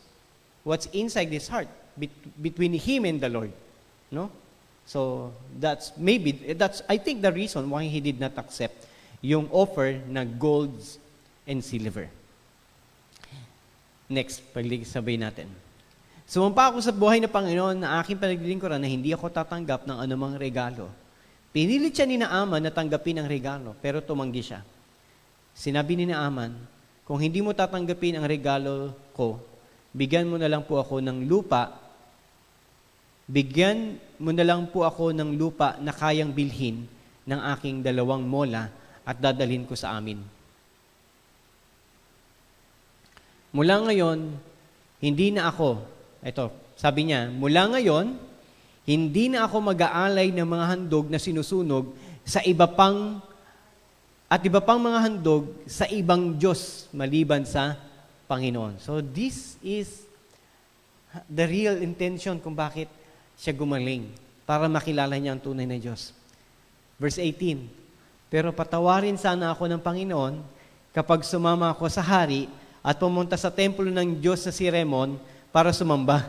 what's inside his heart between him and the Lord. No? So that's I think the reason why he did not accept yung offer na golds and silver. Next, pagsabay natin. Sumampa ako sa buhay na Panginoon na aking panaglilingkuran na hindi ako tatanggap ng anumang regalo. Pinilit siya ni Naaman na tanggapin ang regalo, pero tumanggi siya. Sinabi ni Naaman, kung hindi mo tatanggapin ang regalo ko, bigyan mo na lang po ako ng lupa na kayang bilhin ng aking 2 mola at dadalhin ko sa amin. Mula ngayon, hindi na ako mag-aalay ng mga handog na sinusunog sa iba pang mga handog sa ibang Diyos maliban sa Panginoon. So this is the real intention kung bakit siya gumaling, para makilala niya ang tunay na Diyos. Verse 18, pero patawarin sana ako ng Panginoon kapag sumama ako sa hari at pumunta sa templo ng Diyos na si Remon para sumamba.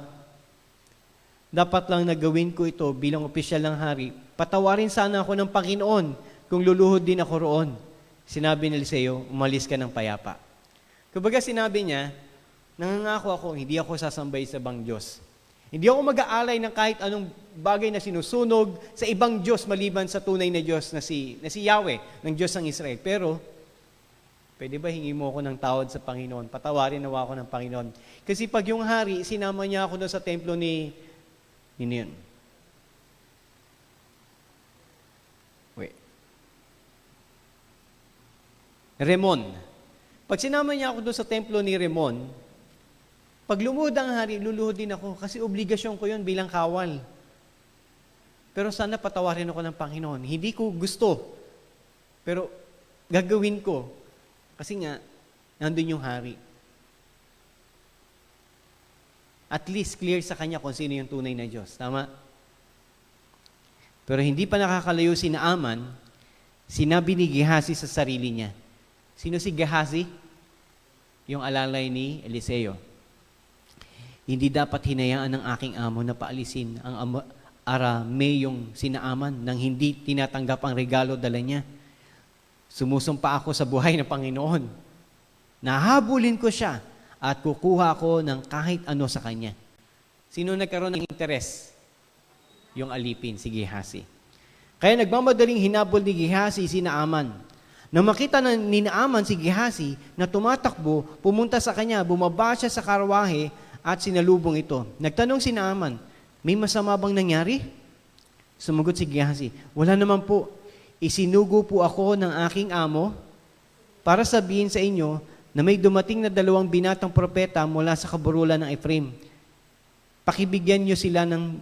Dapat lang nagawin ko ito bilang opisyal ng hari. Patawarin sana ako ng Panginoon kung luluhod din ako roon. Sinabi ni Eliseo, umalis ka ng payapa. Kumbaga sinabi niya, nangangako ako, hindi ako sasambay sa ibang Diyos. Hindi ako mag-aalay ng kahit anong bagay na sinusunog sa ibang Diyos maliban sa tunay na Diyos na si Yahweh, ng Diyos ng Israel. Pero, pwede ba hingi mo ako ng tawad sa Panginoon? Patawarin nawa ako ng Panginoon. Kasi pag yung hari, sinama niya ako doon sa templo ni yun. Remon. Pag sinama niya ako doon sa templo ni Remon, pag lumuhod ang hari, luluhod din ako kasi obligasyon ko yun bilang kawal. Pero sana patawarin ako ng Panginoon. Hindi ko gusto, pero gagawin ko. Kasi nga, nandun yung hari. At least clear sa kanya kung sino yung tunay na Diyos. Tama? Pero hindi pa nakakalayo si Naaman, sinabi ni Gehazi sa sarili niya. Sino si Gehazi? Yung alalay ni Eliseo. Hindi dapat hinayaan ng aking amo na paalisin ang Arameyong si Naaman nang hindi tinatanggap ang regalo dala niya. Sumusumpa ako sa buhay ng Panginoon. Nahabulin ko siya at kukuha ako ng kahit ano sa kanya. Sino nagkaroon ng interes? Yung alipin, si Gehazi. Kaya nagmamadaling hinabol ni Gehazi si Naaman. Nang makita ni Naaman si Gehazi na tumatakbo, pumunta sa kanya, bumaba siya sa karwahe at sinalubong ito. Nagtanong si Naaman, may masama bang nangyari? Sumagot si Gehazi, wala naman po. Isinugo po ako ng aking amo para sabihin sa inyo na may dumating na 2 binatang propeta mula sa kaburulan ng Ephraim. Pakibigyan niyo sila ng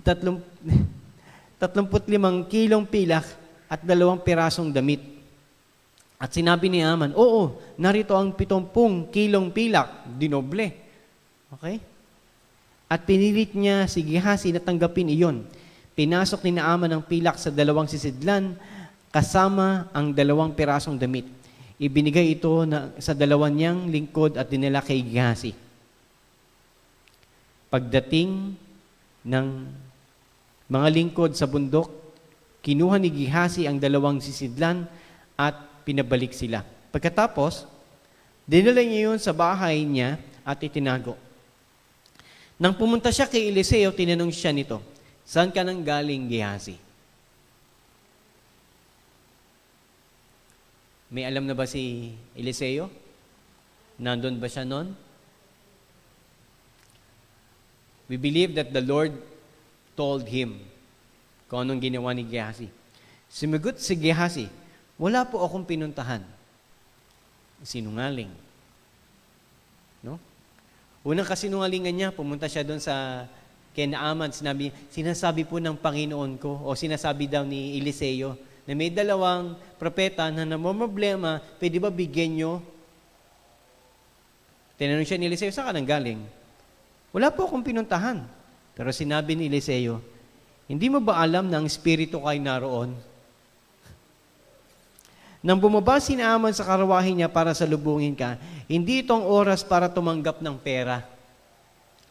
35 kilong pilak at 2 pirasong damit. At sinabi ni Naaman, oo, narito ang 70 kilong pilak, dinoble. Okay? At pinilit niya si Gehazi na tanggapin iyon. Pinasok ni Naaman ang pilak sa 2 sisidlan kasama ang 2 pirasong damit. Ibinigay ito sa 2 niyang lingkod at dinala kay Gehazi. Pagdating ng mga lingkod sa bundok, kinuha ni Gehazi ang 2 sisidlan at pinabalik sila. Pagkatapos, dinala niya yun sa bahay niya at itinago. Nang pumunta siya kay Eliseo, tinanong siya nito, saan ka nang galing, Gehazi? May alam na ba si Eliseo? Nandun ba siya noon? We believe that the Lord told him kung anong ginawa ni Gehazi. Sumagot si Gehazi, wala po akong pinuntahan. Sinungaling. No? Unang kasinungalingan niya, pumunta siya doon sa kay Naaman, sinasabi po ng Panginoon ko, o sinasabi daw ni Eliseo, na may dalawang propeta na namomroblema, pwede ba bigyan nyo? Tinanong siya ni Eliseo, saan ka nang galing? Wala po akong pinuntahan. Pero sinabi ni Eliseo, hindi mo ba alam na ang Espiritu kay naroon? Nang bumaba si Naaman sa karawahe niya para salubungin ka, hindi itong oras para tumanggap ng pera,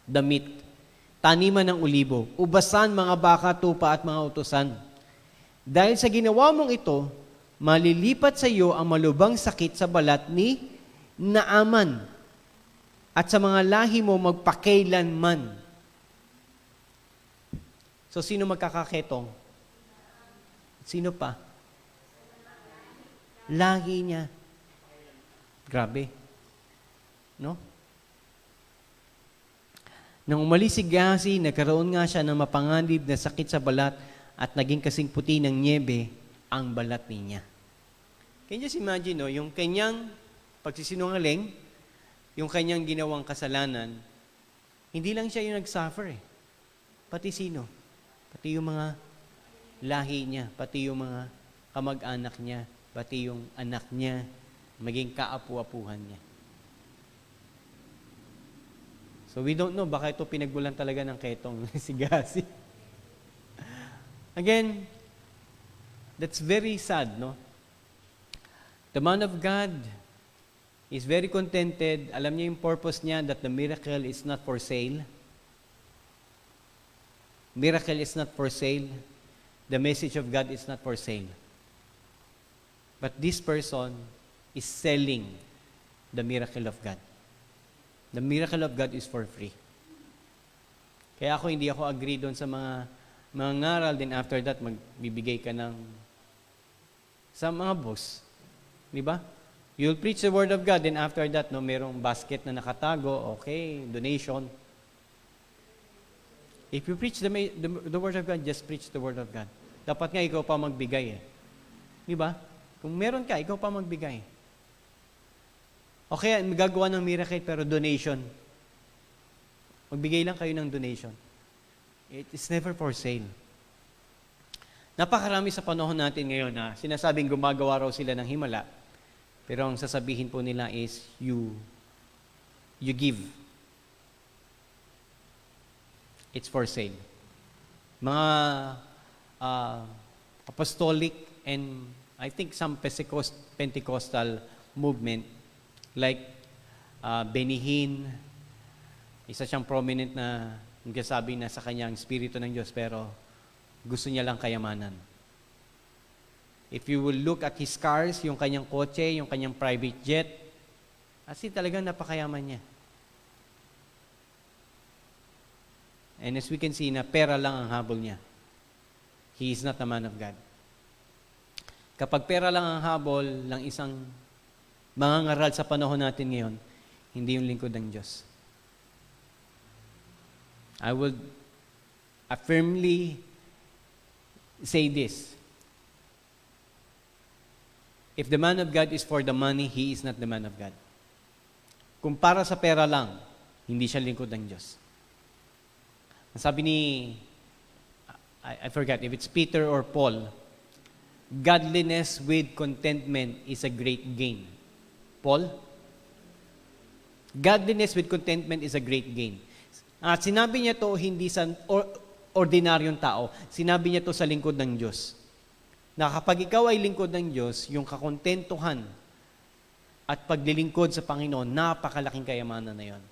damit, taniman ng ulibo, ubasan, mga baka, tupa at mga utusan. Dahil sa ginawa mong ito, malilipat sa iyo ang malubhang sakit sa balat ni Naaman at sa mga lahi mo magpakailanman. So, sino magkakaketong? Sino pa? Lahi niya. Grabe. No? Nang umalis si Gehazi, nagkaroon nga siya ng mapanganib na sakit sa balat at naging kasing puti ng niebe ang balat niya. Can you just imagine, no? Yung kanyang pagsisinungaling, yung kanyang ginawang kasalanan, hindi lang siya yung nag-suffer eh. Pati sino? Pati yung mga lahi niya, pati yung mga kamag-anak niya, pati yung anak niya, maging kaapu-apuhan niya. So we don't know, baka ito pinagbulan talaga ng ketong si Gehazi. Again, that's very sad, no? The man of God is very contented. Alam niya yung purpose niya that the miracle is not for sale. Miracle is not for sale. The message of God is not for sale. But this person is selling the miracle of God. The miracle of God is for free. Kaya hindi ako agree doon sa mga ngaral, then after that, magbibigay ka ng sa mga boss. Di ba? You'll preach the word of God, then after that, no, merong basket na nakatago, okay, donation. If you preach the word of God, just preach the word of God. Dapat nga ikaw pa magbigay eh. Di ba? Kung meron ka, ikaw pa magbigay. Okay, magagawa ng miracle pero donation. Magbigay lang kayo ng donation. It is never for sale. Napakarami sa panahon natin ngayon na sinasabing gumagawa raw sila ng himala, pero ang sasabihin po nila is, you give. It's for sale. Mga apostolic and I think some Pentecostal movement like Benny Hinn, isa siyang prominent na nagsasabi na sa kanyang Espiritu ng Diyos pero gusto niya lang kayamanan. If you will look at his cars, yung kanyang kotse, yung kanyang private jet, kasi talagang napakayaman niya. And as we can see, na pera lang ang habol niya. He is not a man of God. Kapag pera lang ang habol ng isang mangangaral sa panahon natin ngayon, hindi yung lingkod ng Diyos. I would firmly say this. If the man of God is for the money, he is not the man of God. Kung para sa pera lang, hindi siya lingkod ng Diyos. Sabi ni, I forget if it's Peter or Paul, godliness with contentment is a great gain. Paul? Godliness with contentment is a great gain. At sinabi niya to hindi sa ordinaryong tao, sinabi niya to sa lingkod ng Diyos. Na kapag ikaw ay lingkod ng Diyos, yung kakontentuhan at paglilingkod sa Panginoon, napakalaking kayamanan na yon.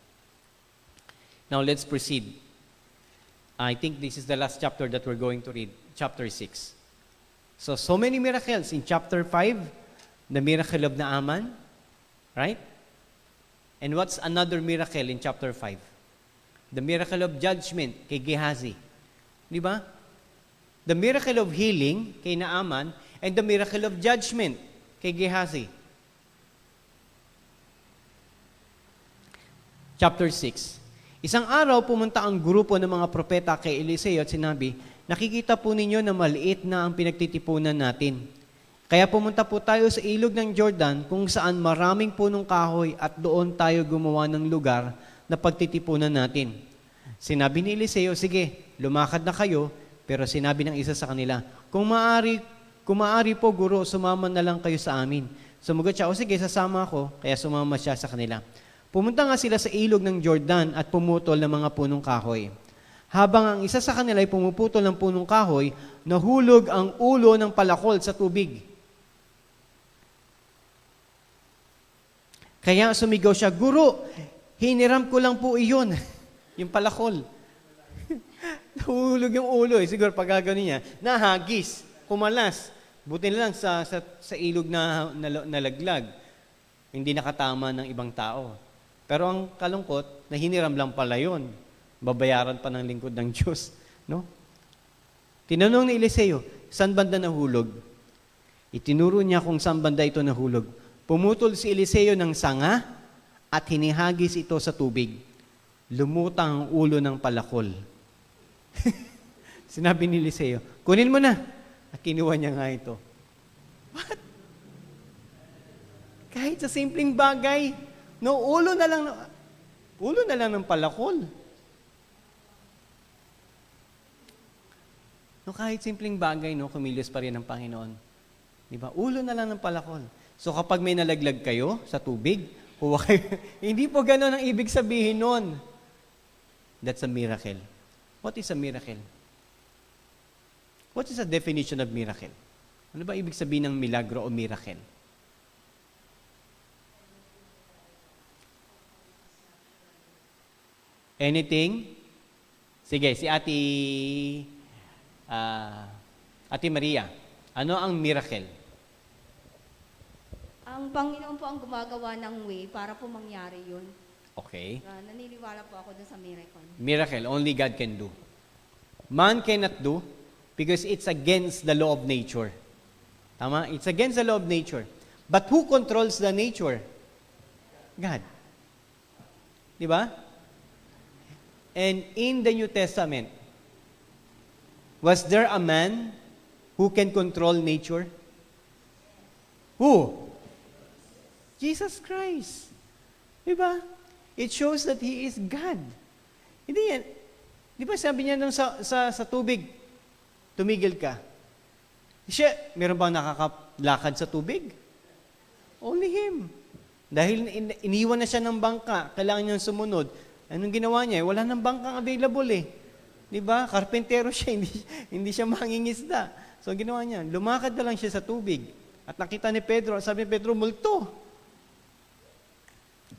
Now let's proceed. I think this is the last chapter that we're going to read, chapter 6. So many miracles. In chapter 5, the miracle of Naaman, right? And what's another miracle in chapter 5? The miracle of judgment kay Gehazi. Di ba? The miracle of healing kay Naaman and the miracle of judgment kay Gehazi. chapter 6. Isang araw, pumunta ang grupo ng mga propeta kay Eliseo at sinabi, nakikita po ninyo na maliit na ang pinagtitipunan natin. Kaya pumunta po tayo sa ilog ng Jordan kung saan maraming punong kahoy at doon tayo gumawa ng lugar na pagtitipunan natin. Sinabi ni Eliseo, sige, lumakad na kayo, pero sinabi ng isa sa kanila, kung maaari po, guro, sumama na lang kayo sa amin. Sumagot siya, o sige, sasama ako, kaya sumama siya sa kanila. Pumunta nga sila sa ilog ng Jordan at pumutol ng mga punong kahoy. Habang ang isa sa kanila ay pumuputol ng punong kahoy, nahulog ang ulo ng palakol sa tubig. Kaya sumigaw siya, guro, hiniram ko lang po iyon. Yung palakol. Nahulog yung ulo eh. Siguro pag gagawin niya, nahagis, kumalas. Buti na lang sa ilog na nalaglag. Hindi nakatama ng ibang tao. Pero ang kalungkot, hiniram lang pala yun. Babayaran pa ng lingkod ng Diyos. No? Tinanong ni Eliseo, saan banda nahulog? Itinuro niya kung saan banda ito nahulog. Pumutol si Eliseo ng sanga at hinihagis ito sa tubig. Lumutang ang ulo ng palakol. Sinabi ni Eliseo, kunin mo na. At kinuha niya nga ito. What? Kahit sa simpleng bagay, no, ulo na lang ng palakol. No, kahit simpleng bagay, no, kumilos pa rin ang Panginoon. Di ba? Ulo na lang ng palakol. So kapag may nalaglag kayo sa tubig, huwag kayo. Hindi po gano'n ang ibig sabihin nun. That's a miracle. What is a miracle? What is the definition of miracle? Ano ba ibig sabihin ng milagro o miracle? Anything? Sige, si Ate Maria. Ano ang miracle? Ang Panginoon po ang gumagawa ng way para po mangyari yun. Okay. Naniniwala po ako dun sa miracle. Miracle, only God can do. Man cannot do because it's against the law of nature. Tama? It's against the law of nature. But who controls the nature? God. Di ba? And in the New Testament, was there a man who can control nature? Who? Jesus Christ. Diba? It shows that He is God. Hindi yan. Di ba sabi niya nung sa tubig, tumigil ka. Siya, meron bang nakakalakad sa tubig? Only Him. Dahil iniwan na siya ng bangka, kailangan niyang sumunod. Anong ginawa niya? Wala nang bangkang available eh. Di ba? Karpentero siya, hindi siya mangingisda. So ginawa niya, lumakad na lang siya sa tubig. At nakita ni Pedro, sabi ni Pedro, multo.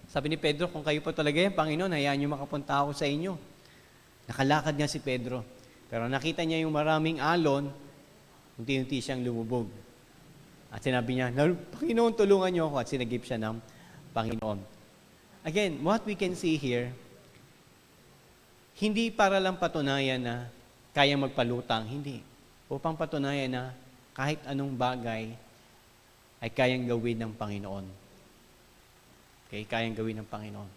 Sabi ni Pedro, kung kayo pa talaga yan, Panginoon, hayaan niyo makapunta ako sa inyo. Nakalakad nga si Pedro. Pero nakita niya yung maraming alon, unti-unti siyang lumubog. At sinabi niya, Panginoon, tulungan niyo ako. At sinagip siya ng Panginoon. Again, what we can see here, hindi para lang patunayan na kayang magpalutang, hindi. Upang patunayan na kahit anong bagay ay kayang gawin ng Panginoon. Okay, kayang gawin ng Panginoon.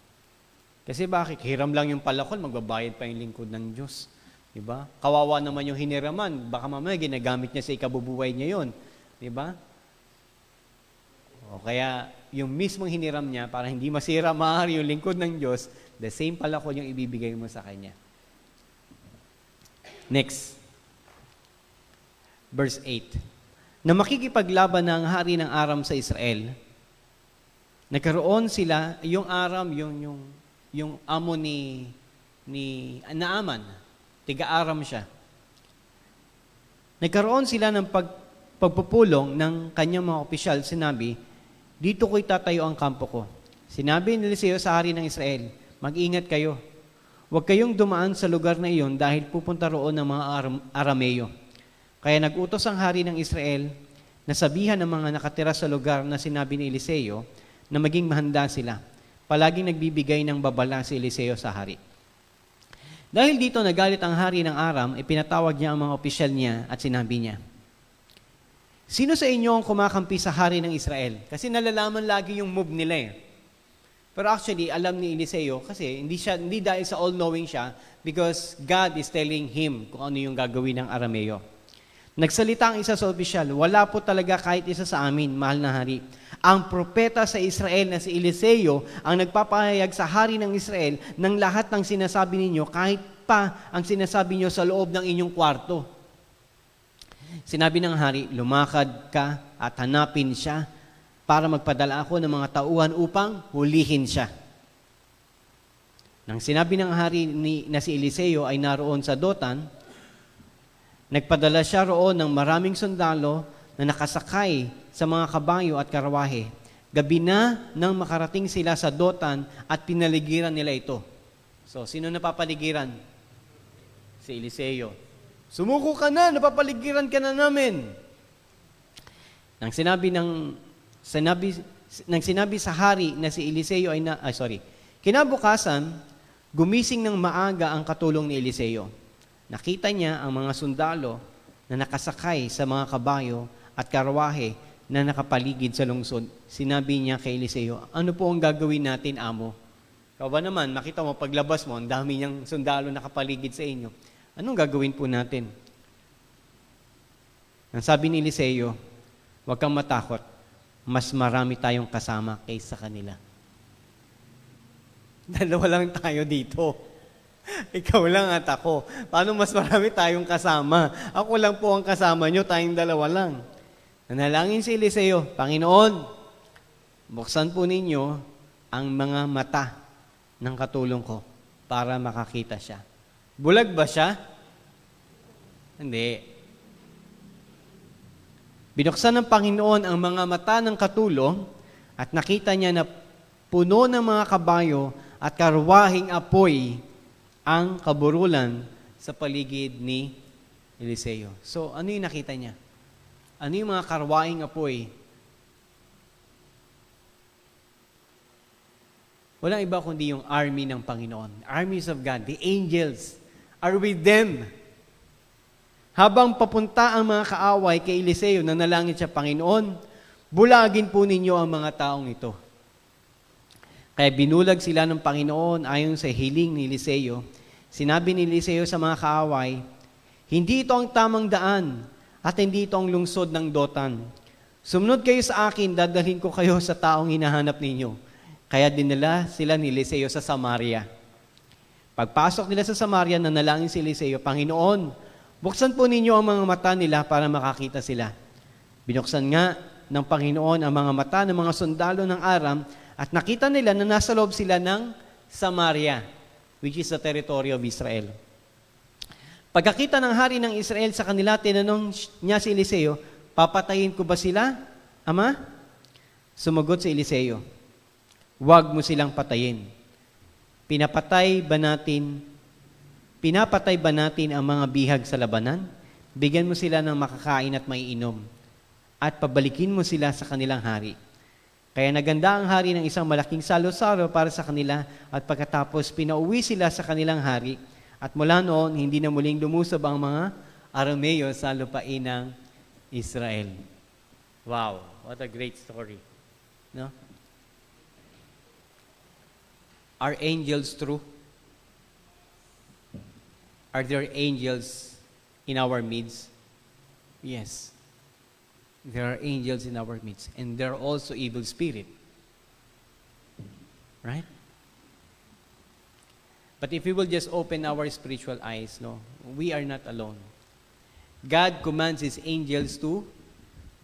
Kasi bakit? Hiram lang yung palakol, magbabayad pa yung lingkod ng Diyos. Diba? Kawawa naman yung hiniraman. Baka mamaya ginagamit niya sa ikabubuhay niya yun. Diba? O kaya, yung mismong hiniram niya, para hindi masira maaari yung lingkod ng Diyos, the same palakol yung ibibigay mo sa Kanya. Next. Verse 8. Na makikipaglaban ng hari ng Aram sa Israel, nagkaroon sila, yung Aram, yung amo ni Naaman, tiga-Aram siya. Nagkaroon sila ng pagpupulong ng kanyang mga opisyal, sinabi, dito ko'y tatayo ang kampo ko. Sinabi ni Eliseo sa hari ng Israel, mag-ingat kayo. Huwag kayong dumaan sa lugar na iyon dahil pupunta roon ng mga Arameo. Kaya nag-utos ang hari ng Israel na sabihan ng mga nakatira sa lugar na sinabi ni Eliseo na maging mahanda sila. Palaging nagbibigay ng babala si Eliseo sa hari. Dahil dito nagalit ang hari ng Aram, ipinatawag niya ang mga opisyal niya at sinabi niya, sino sa inyo ang kumakampi sa hari ng Israel? Kasi nalalaman lagi yung move nila eh. Pero actually, alam ni Eliseo kasi hindi dahil sa all-knowing siya because God is telling him kung ano yung gagawin ng Arameo. Nagsalita ang isa sa opisyal, wala po talaga kahit isa sa amin, mahal na hari. Ang propeta sa Israel na si Eliseo ang nagpapahayag sa hari ng Israel ng lahat ng sinasabi ninyo kahit pa ang sinasabi niyo sa loob ng inyong kwarto. Sinabi ng hari, lumakad ka at hanapin siya para magpadala ako ng mga tauhan upang hulihin siya. Nang sinabi ng hari na si Eliseo ay naroon sa Dotan, nagpadala siya roon ng maraming sundalo na nakasakay sa mga kabayo at karawahe. Gabi na nang makarating sila sa Dotan at pinaligiran nila ito. So, sino napapaligiran? Si Eliseo. Sumuko ka na, napapaligiran ka na namin. Nang sinabi sa hari na si Eliseo kinabukasan, gumising ng maaga ang katulong ni Eliseo. Nakita niya ang mga sundalo na nakasakay sa mga kabayo at karawahe na nakapaligid sa lungsod. Sinabi niya kay Eliseo, ano po ang gagawin natin, amo? Ikaw ba naman, makita mo, paglabas mo, ang dami niyang sundalo nakapaligid sa inyo. Anong gagawin po natin? Ang sabi ni Eliseo, huwag kang matakot. Mas marami tayong kasama kaysa kanila. Dalawa lang tayo dito. Ikaw lang at ako. Paano mas marami tayong kasama? Ako lang po ang kasama nyo, tayong dalawa lang. Nanalangin si Eliseo, Panginoon, buksan po ninyo ang mga mata ng katulong ko para makakita siya. Bulag ba siya? Hindi. Binuksan ng Panginoon ang mga mata ng katulong at nakita niya na puno ng mga kabayo at karwahing apoy ang kaburulan sa paligid ni Eliseo. So, ano yung nakita niya? Ano yung mga karwahing apoy? Walang iba kundi yung army ng Panginoon. Armies of God, the angels are with them. Habang papunta ang mga kaaway kay Eliseo, nanalangin siya, Panginoon, bulagin po ninyo ang mga taong ito. Kaya binulag sila ng Panginoon ayon sa hiling ni Eliseo. Sinabi ni Eliseo sa mga kaaway, hindi ito ang tamang daan at hindi ito ang lungsod ng Dotan. Sumunod kayo sa akin, dadalhin ko kayo sa taong hinahanap ninyo. Kaya dinala sila ni Eliseo sa Samaria. Pagpasok nila sa Samaria, nanalangin si Eliseo, Panginoon, buksan po ninyo ang mga mata nila para makakita sila. Binuksan nga ng Panginoon ang mga mata ng mga sundalo ng Aram at nakita nila na nasa loob sila ng Samaria, which is the territory of Israel. Pagkakita ng hari ng Israel sa kanila, tinanong niya si Eliseo, papatayin ko ba sila, Ama? Sumagot si Eliseo, huwag mo silang patayin. Pinapatay ba natin ang mga bihag sa labanan? Bigyan mo sila ng makakain at maiinom, at pabalikin mo sila sa kanilang hari. Kaya naganda ang hari ng isang malaking salo-salo para sa kanila at pagkatapos pinauwi sila sa kanilang hari at mula noon hindi na muling lumusob ang mga Arameo sa lupain ng Israel. Wow, what a great story. No? Are angels true? Are there angels in our midst? Yes. There are angels in our midst. And there are also evil spirit. Right? But if we will just open our spiritual eyes, no, we are not alone. God commands His angels to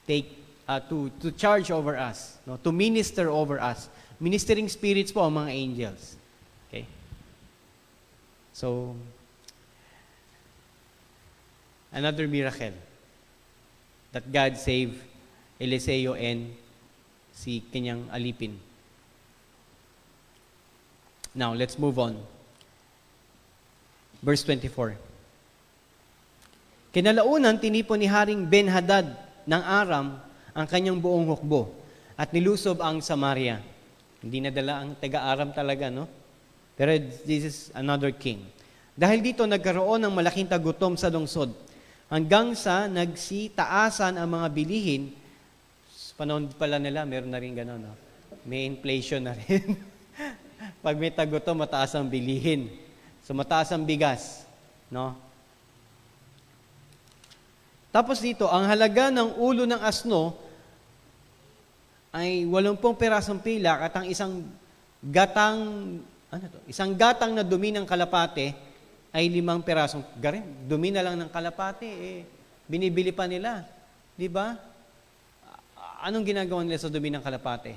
to charge over us, no, to minister over us. Ministering spirits po ang mga angels. Okay? So, another miracle that God saved Eliseo and si kanyang alipin. Now, let's move on. Verse 24. Kinalaunan, tinipon ni Haring Ben-Hadad ng Aram ang kanyang buong hukbo at nilusob ang Samaria. Hindi nadala ang taga-Aram talaga, no? Pero this is another king. Dahil dito, nagkaroon ng malaking tagutom sa lungsod hanggang sa nagsitaasan ang mga bilihin. Sa panahon pala nila, meron na rin gano'n, no? May inflation na rin. pag may tagutom, mataas ang bilihin. So mataas ang bigas, no? Tapos dito, ang halaga ng ulo ng asno ay 80 pirasong pilak at ang isang gatang na dumi ng kalapate ay 5 pirasong garin. Dumi na lang ng kalapate, binibili pa nila. Di ba? Anong ginagawa nila sa dumi ng kalapate?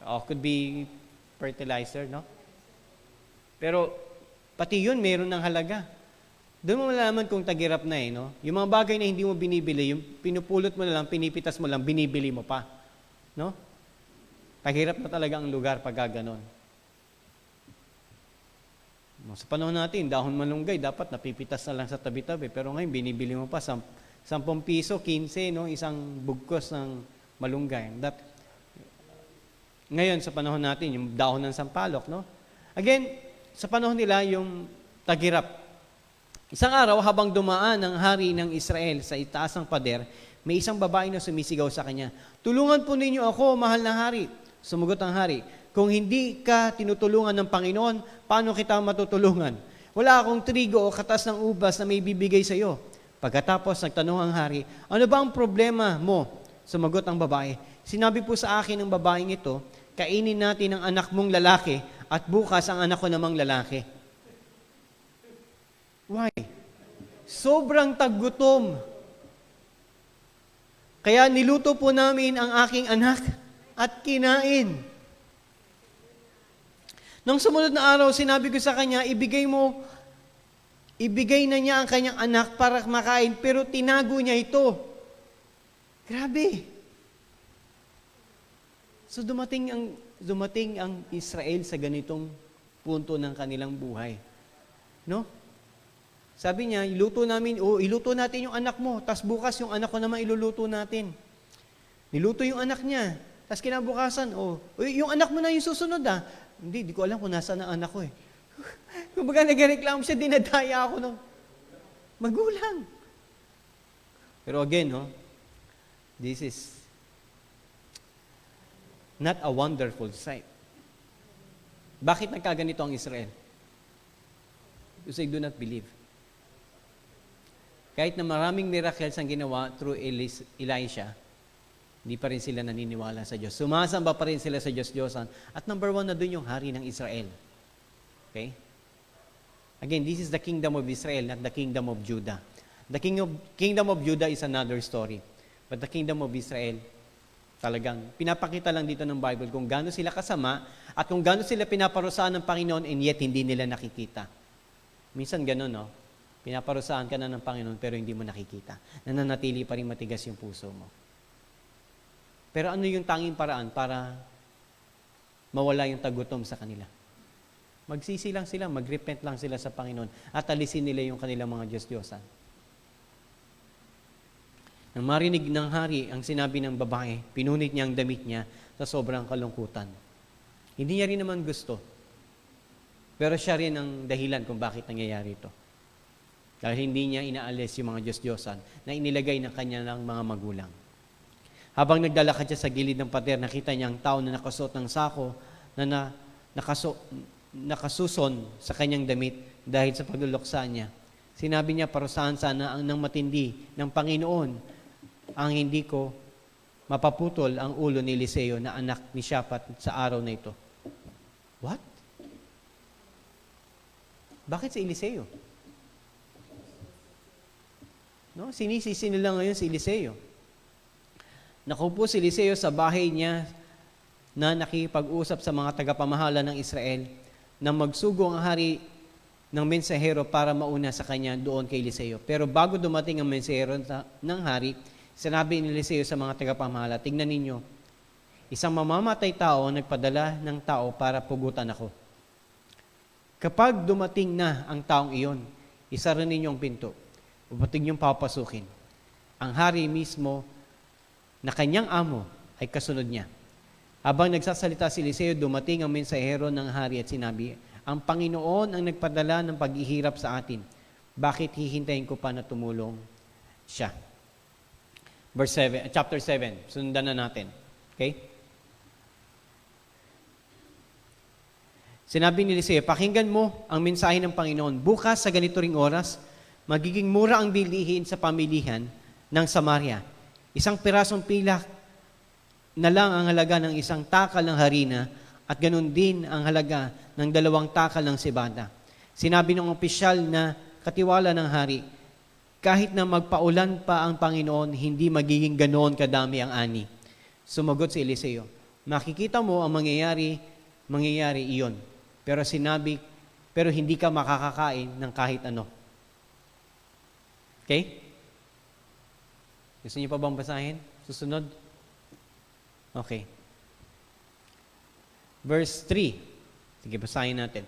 Could be fertilizer, no? Pero pati yun, meron ng halaga. Doon mo malalaman kung tagirap na no? Yung mga bagay na hindi mo binibili, yung pinupulot mo na lang, pinipitas mo lang, binibili mo pa. No? Tagirap na talaga ang lugar pag gaganon. Sa panahon natin, dahon malunggay, dapat napipitas na lang sa tabi-tabi. Pero ngayon, binibili mo pa, 10 piso, 15, no? Isang bugkos ng malunggay. Ngayon, sa panahon natin, yung dahon ng sampalok, no? Again, sa panahon nila, yung tagirap. Isang araw, habang dumaan ang hari ng Israel sa itaas ng pader, may isang babae na sumisigaw sa kanya, "Tulungan po ninyo ako, mahal na hari." Sumugot ang hari, "Kung hindi ka tinutulungan ng Panginoon, paano kita matutulungan? Wala akong trigo o katas ng ubas na may bibigay sa iyo." Pagkatapos, nagtanong ang hari, "Ano ba ang problema mo?" Sumagot ang babae, "Sinabi po sa akin ng babaeng ito, kainin natin ang anak mong lalaki at bukas ang anak ko namang lalaki." Why? Sobrang taggutom. Kaya niluto po namin ang aking anak at kinain. Nung sumunod na araw, sinabi ko sa kanya, ibigay na niya ang kanyang anak para makain, pero tinago niya ito. Grabe. So dumating ang Israel sa ganitong punto ng kanilang buhay. No? Sabi niya, iluto natin yung anak mo, tas bukas yung anak ko naman iluluto natin. Niluto yung anak niya, tas kinabukasan, yung anak mo na yung susunod Hindi, di ko alam kung nasaan ang anak ko Kumbaga nagreklamo siya, dinadaya ako ng magulang. Pero again, this is not a wonderful sight. Bakit nagkaganito ang Israel? Because they do not believe. Kahit na maraming miracles ang ginawa through Elisha, hindi pa rin sila naniniwala sa Diyos. Sumasamba pa rin sila sa Diyos-Diyosan. At number 1 na doon yung hari ng Israel. Okay? Again, this is the kingdom of Israel, not the kingdom of Judah. The kingdom of Judah is another story. But the kingdom of Israel, talagang pinapakita lang dito ng Bible kung gaano sila kasama at kung gaano sila pinaparusahan ng Panginoon and yet hindi nila nakikita. Minsan ganun, Pinaparusahan ka na ng Panginoon pero hindi mo nakikita. Nananatili pa rin matigas yung puso mo. Pero ano yung tanging paraan para mawala yung tagutom sa kanila? Magsisi lang sila, magrepent lang sila sa Panginoon at alisin nila yung kanilang mga Diyos-Diyosan. Nang marinig ng hari ang sinabi ng babae, pinunit niya ang damit niya sa sobrang kalungkutan. Hindi niya rin naman gusto. Pero siya rin ang dahilan kung bakit nangyayari ito. Dahil hindi niya inaalis yung mga Diyos-Diyosan na inilagay ng kanyang mga magulang. Habang naglalakad siya sa gilid ng pader, nakita niya ang tao na nakasuot ng sako na nakasuson sa kanyang damit dahil sa pagluluksa niya. Sinabi niya, parusahan sana ang nang matindi ng Panginoon ang hindi ko mapaputol ang ulo ni Eliseo na anak ni Shaphat sa araw na ito. What? Bakit si Eliseo? Sinisisi nila ngayon si Eliseo. Nakaupo si Eliseo sa bahay niya na nakipag-usap sa mga tagapamahala ng Israel na magsugo ang hari ng mensahero para mauna sa kanya doon kay Eliseo. Pero bago dumating ang mensahero ng hari, sinabi ni Eliseo sa mga tagapamahala, "Tingnan ninyo, isang mamamatay tao ang nagpadala ng tao para pugutan ako. Kapag dumating na ang taong iyon, isara ninyo ang pinto. Huwag niyong papasukin. Ang hari mismo na kanyang amo ay kasunod niya." Habang nagsasalita si Eliseo, dumating ang mensahero ng hari at sinabi, "Ang Panginoon ang nagpadala ng paghihirap sa atin. Bakit hihintayin ko pa na tumulong siya?" Chapter 7. Sundan na natin. Okay? Sinabi ni Eliseo, pakinggan mo ang mensahe ng Panginoon. Bukas sa ganito ring oras, magiging mura ang bilihin sa pamilihan ng Samaria. Isang pirasong pilak na lang ang halaga ng isang takal ng harina at ganun din ang halaga ng 2 takal ng sibada. Sinabi ng opisyal na katiwala ng hari, kahit na magpaulan pa ang Panginoon, hindi magiging ganoon kadami ang ani. Sumagot si Eliseo, makikita mo ang mangyayari iyon. Pero hindi ka makakakain ng kahit ano. Okay? Gusto niyo pa bang basahin? Susunod? Okay. Verse 3. Sige, basahin natin.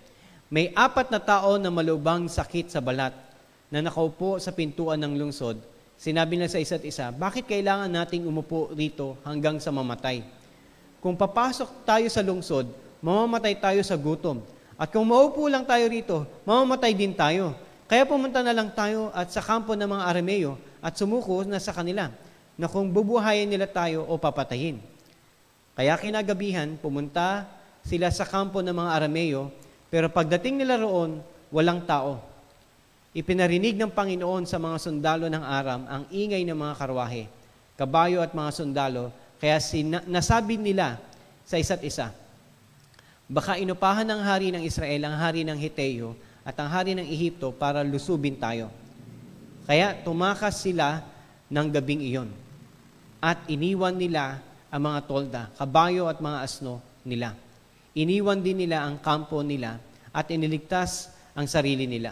May 4 na tao na malubhang sakit sa balat na nakaupo sa pintuan ng lungsod. Sinabi nila sa isa't isa, bakit kailangan nating umupo rito hanggang sa mamatay? Kung papasok tayo sa lungsod, mamamatay tayo sa gutom. At kung maupo lang tayo rito, mamamatay din tayo. Kaya pumunta na lang tayo at sa kampo ng mga Arameo at sumuko na sa kanila na kung bubuhayin nila tayo o papatayin. Kaya kinagabihan, pumunta sila sa kampo ng mga Arameo, pero pagdating nila roon, walang tao. Ipinarinig ng Panginoon sa mga sundalo ng Aram ang ingay ng mga karwahe, kabayo at mga sundalo, kaya nasabi nila sa isa't isa, baka inupahan ng hari ng Israel ang hari ng Hiteo at ang hari ng Ehipto para lusubin tayo. Kaya tumakas sila ng gabing iyon at iniwan nila ang mga tolda, kabayo at mga asno nila. Iniwan din nila ang kampo nila at iniligtas ang sarili nila.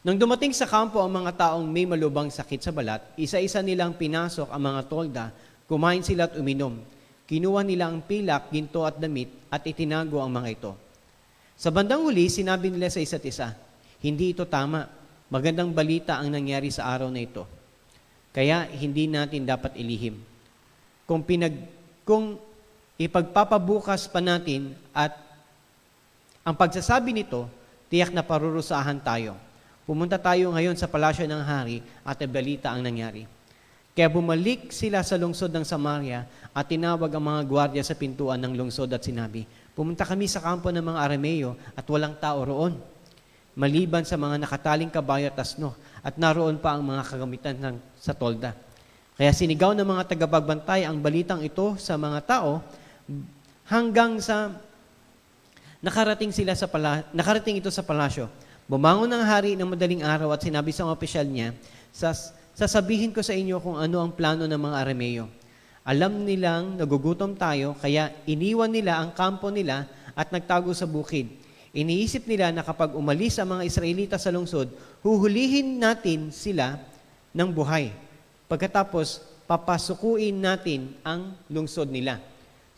Nang dumating sa kampo ang mga taong may malubhang sakit sa balat, isa-isa nilang pinasok ang mga tolda, kumain sila at uminom. Kinuha nila ang pilak, ginto at damit at itinago ang mga ito. Sa bandang huli, sinabi nila sa isa't isa, hindi ito tama. Magandang balita ang nangyari sa araw na ito. Kaya hindi natin dapat ilihim. Kung ipagpapabukas pa natin at ang pagsasabi nito, tiyak na parurusahan tayo. Pumunta tayo ngayon sa palasyo ng hari at ibalita ang nangyari. Kaya bumalik sila sa lungsod ng Samaria at tinawag ang mga gwardiya sa pintuan ng lungsod at sinabi, pumunta kami sa kampo ng mga Arameo at walang tao roon, maliban sa mga nakataling kabayo at asno, at naroon pa ang mga kagamitan sa tolda. Kaya sinigaw ng mga tagapagbantay ang balitang ito sa mga tao hanggang sa nakarating ito sa palasyo. Bumangon ang hari ng madaling araw at sinabi sa mga opisyal niya, sasabihin ko sa inyo kung ano ang plano ng mga Arameo. Alam nilang nagugutom tayo, kaya iniwan nila ang kampo nila at nagtago sa bukid. Iniisip nila na kapag umalis ang mga Israelita sa lungsod, huhulihin natin sila ng buhay. Pagkatapos, papasukuin natin ang lungsod nila.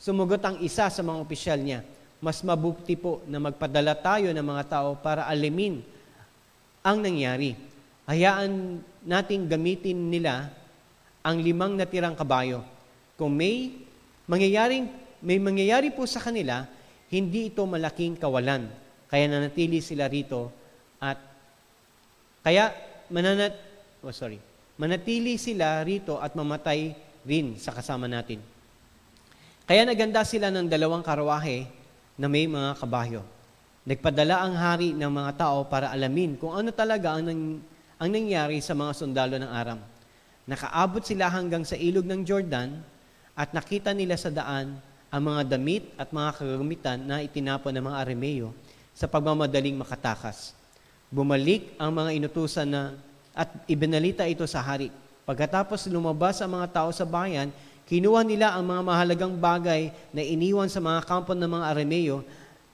Sumugot ang isa sa mga opisyal niya, mas mabuti po na magpadala tayo ng mga tao para alamin ang nangyari. Hayaan nating gamitin nila ang 5 natirang kabayo. Kung may mangyayari po sa kanila, hindi ito malaking kawalan. Kaya nanatili sila rito at manatili sila rito at mamatay rin sa kasama natin. Kaya naganda sila ng 2 karwahe na may mga kabayo. Nagpadala ang hari ng mga tao para alamin kung ano talaga ang nangyari sa mga sundalo ng Aram. Nakaabot sila hanggang sa ilog ng Jordan at nakita nila sa daan ang mga damit at mga kagamitan na itinapon ng mga Arameo sa pagmamadaling makatakas. Bumalik ang mga inutusan at ibinalita ito sa hari. Pagkatapos lumabas ang mga tao sa bayan, kinuha nila ang mga mahalagang bagay na iniwan sa mga kampo ng mga Arameo.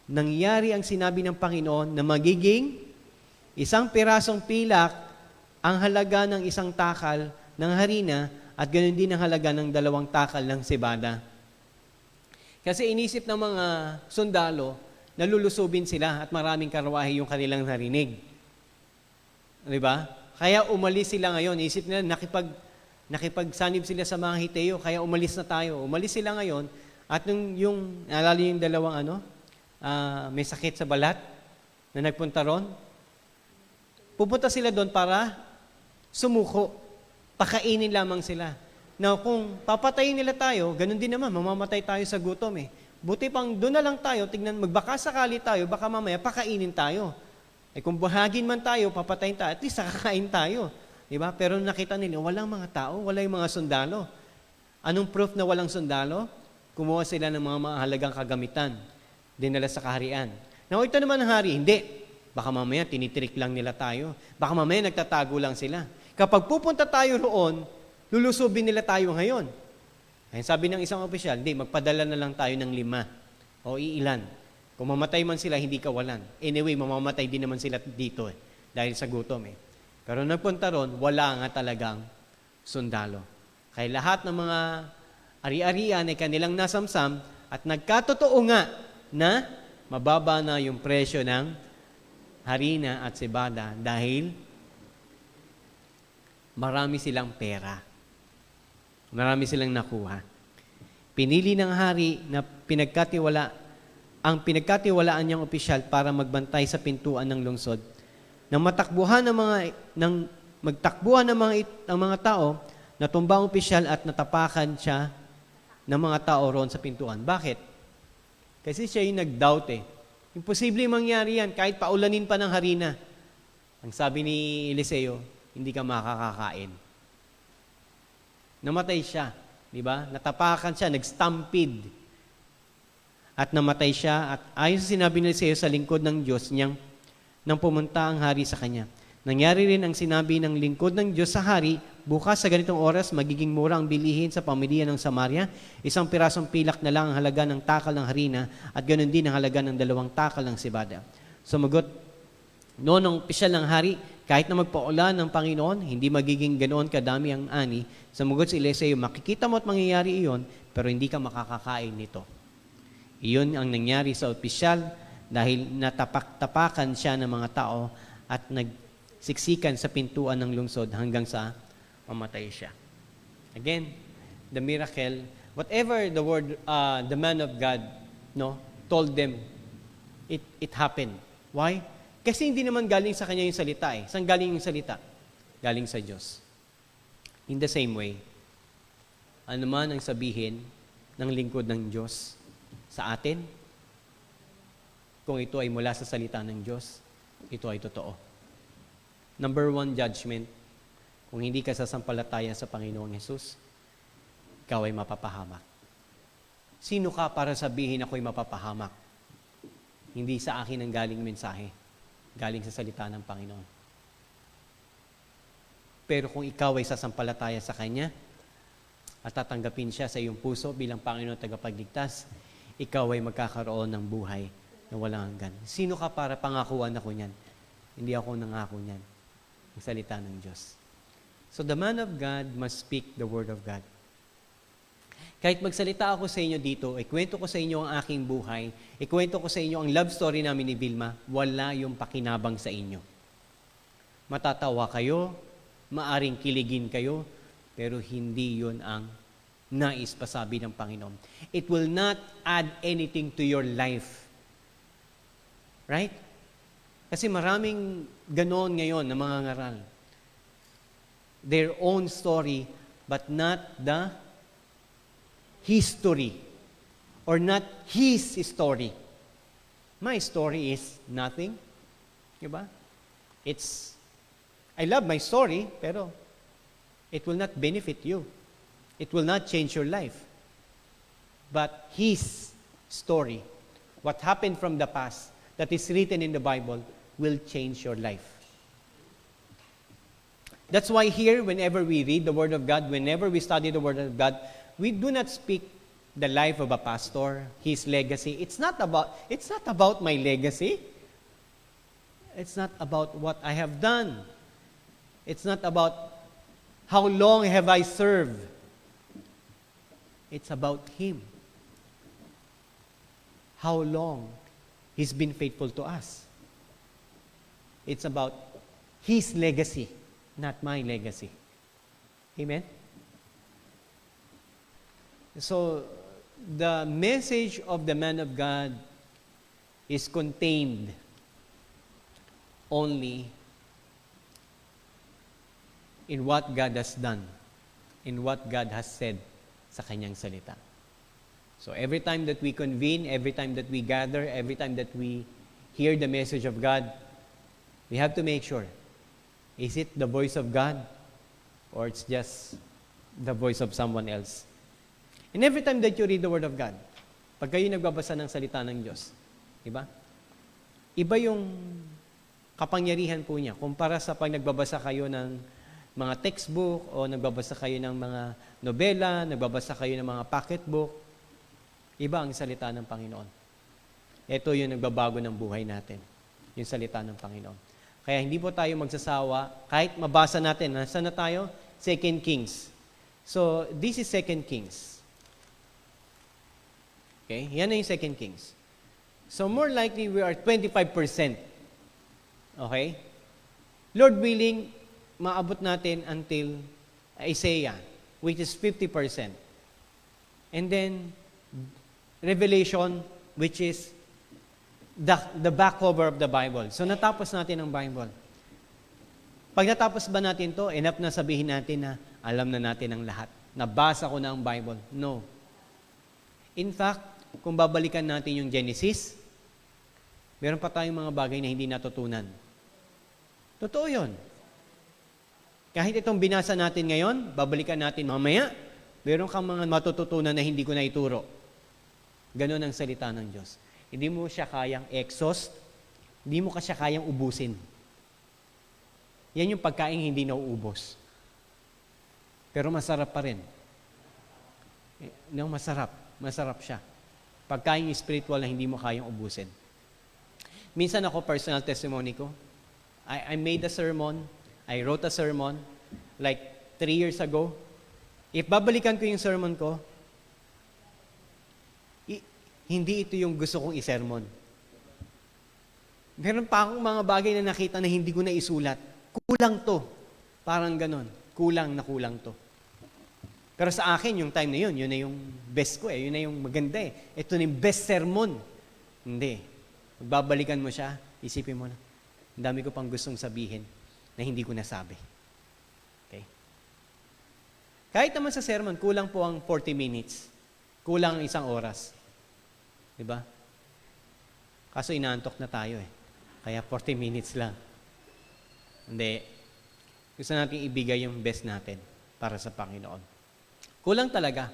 Nangyari ang sinabi ng Panginoon na magiging 1 pirasong pilak ang halaga ng 1 takal ng harina at ganoon din ang halaga ng 2 takal ng sibada. Kasi inisip ng mga sundalo na lulusubin sila at maraming karwahe yung kanilang narinig. Diba? Kaya umalis sila ngayon. Isip nila, nakipagsanib sila sa mga Hiteo, kaya umalis na tayo. Umalis sila ngayon at naalala yung 2 may sakit sa balat na nagpunta ron, pupunta sila doon para sumuko. Pakainin lamang sila. Now, kung papatayin nila tayo, ganun din naman, mamamatay tayo sa gutom eh. Buti pang doon na lang tayo, tignan, magbaka sakali tayo, baka mamaya pakainin tayo. Kung buhagin man tayo, papatayin tayo, at least nakakain tayo. Diba? Pero nakita nila, walang mga tao, wala yung mga sundalo. Anong proof na walang sundalo? Kumuha sila ng mga mahalagang kagamitan. Dinala sa kaharian. Now, ito naman ang hari, hindi. Baka mamaya tinitrik lang nila tayo. Baka mamaya nagtatago lang sila. Kapag pupunta tayo roon, lulusubin nila tayo ngayon. Ayun, sabi ng isang opisyal, hindi, magpadala na lang tayo ng 5 o iilan. Kung mamatay man sila, hindi kawalan. Anyway, mamamatay din naman sila dito dahil sa gutom Pero nagpunta ron, wala nga talagang sundalo. Kaya lahat ng mga ari-arian ay kanilang nasamsam at nagkatotoo nga na mababa na yung presyo ng harina at cebada dahil marami silang pera. Marami silang nakuha. Pinili ng hari na ang pinagkatiwalaan niyang opisyal para magbantay sa pintuan ng lungsod. Nang magtakbuhan ng mga tao, natumba ang opisyal at natapakan siya ng mga tao roon sa pintuan. Bakit? Kasi siya yung nag-doubt Imposible mangyari yan kahit paulanin pa ng harina. Ang sabi ni Eliseo, hindi ka makakakain. Namatay siya, di ba? Natapakan siya, nag-stampede. At namatay siya at ayon sa sinabi ni Eliseo sa lingkod ng Diyos niyang nang pumunta ang hari sa kanya. Nangyari rin ang sinabi ng lingkod ng Diyos sa hari, bukas sa ganitong oras magiging mura ang bilihin sa pamilya ng Samaria. 1 pirasong pilak na lang ang halaga ng takal ng harina at ganoon din ang halaga ng 2 takal ng cebada. Sumagot noon ang opisyal ng hari, kahit na magpaulan ng Panginoon, hindi magiging ganoon kadami ang ani. Sumagot si Eliseo, makikita mo at mangyayari iyon, pero hindi ka makakakain nito. Iyon ang nangyari sa opisyal dahil natapak-tapakan siya ng mga tao at nagsiksikan sa pintuan ng lungsod hanggang sa mamatay siya. Again, the miracle, whatever the man of God told them, it happened. Why? Kasi hindi naman galing sa kanya yung salita Saan galing yung salita? Galing sa Diyos. In the same way, ano man ang sabihin ng lingkod ng Diyos sa atin, kung ito ay mula sa salita ng Diyos, ito ay totoo. Number 1, judgment. Kung hindi ka sasampalataya sa Panginoong Hesus, ikaw ay mapapahamak. Sino ka para sabihin ako'y mapapahamak? Hindi sa akin ang galing mensahe. Galing sa salita ng Panginoon. Pero kung ikaw ay sasampalataya sa Kanya at tatanggapin siya sa iyong puso bilang Panginoon tagapagligtas, ikaw ay magkakaroon ng buhay na walang hanggan. Sino ka para pangakuan ako niyan? Hindi ako nangako niyan. Ang salita ng Diyos. So the man of God must speak the word of God. Kahit magsalita ako sa inyo dito, ikwento ko sa inyo ang aking buhay, ikwento ko sa inyo ang love story namin ni Vilma, wala yung pakinabang sa inyo. Matatawa kayo, maaring kiligin kayo, pero hindi yun ang nais pasabi ng Panginoon. It will not add anything to your life. Right? Kasi maraming ganon ngayon na mga ngaral. Their own story, but not the history or not his story. My story is nothing. Diba? I love my story, pero it will not benefit you. It will not change your life. But his story, what happened from the past, that is written in the Bible, will change your life. That's why here, whenever we read the Word of God, whenever we study the Word of God, we do not speak the life of a pastor, his legacy. It's not about my legacy. It's not about what I have done. It's not about how long have I served. It's about him. How long he's been faithful to us. It's about his legacy, not my legacy. Amen? So, the message of the man of God is contained only in what God has done, in what God has said sa kanyang salita. So every time that we convene, every time that we gather, every time that we hear the message of God, we have to make sure, is it the voice of God or it's just the voice of someone else? And every time that you read the Word of God, pag kayo nagbabasa ng salita ng Diyos, diba? Iba yung kapangyarihan po niya kumpara sa pag nagbabasa kayo ng mga textbook o nagbabasa kayo ng mga nobela, nagbabasa kayo ng mga pocketbook. Iba ang salita ng Panginoon. Ito yung nagbabago ng buhay natin, yung salita ng Panginoon. Kaya hindi po tayo magsasawa, kahit mabasa natin, nasaan na tayo? 2 Kings. So, this is 2 Kings. Okay? Yan na yung 2 Kings. So, more likely, we are 25%. Okay? Lord willing, maabot natin until Isaiah, which is 50%. And then, Revelation, which is the back cover of the Bible. So, natapos natin ang Bible. Pag natapos ba natin to, enough na sabihin natin na alam na natin ang lahat. Nabasa ko na ang Bible. No. In fact, kung babalikan natin yung Genesis, meron pa tayong mga bagay na hindi natutunan. Totoo yun. Kahit itong binasa natin ngayon, babalikan natin mamaya, meron kang mga matututunan na hindi ko na ituro. Ganon ang salita ng Diyos. Hindi mo siya kayang exhaust, hindi mo siya kayang ubusin. Yan yung pagkain hindi nauubos. Pero masarap pa rin. Masarap siya. Pagkain spiritual na hindi mo kayang ubusin. Minsan ako, personal testimony ko, I made a sermon, I wrote a sermon, like 3 years ago. If babalikan ko yung sermon ko, hindi ito yung gusto kong isermon. Meron pa akong mga bagay na nakita na hindi ko na isulat. Kulang to. Parang ganon. Kulang to. Pero sa akin, yung time na yun na yung best ko yun na yung maganda Ito na yung best sermon. Hindi. Magbabalikan mo siya, isipin mo na, ang dami ko pang gustong sabihin na hindi ko nasabi. Okay? Kahit naman sa sermon, kulang po ang 40 minutes. Kulang ang 1 oras. Diba? Kaso inaantok na tayo Kaya 40 minutes lang. Hindi. Gusto natin ibigay yung best natin para sa Panginoon. Kulang talaga.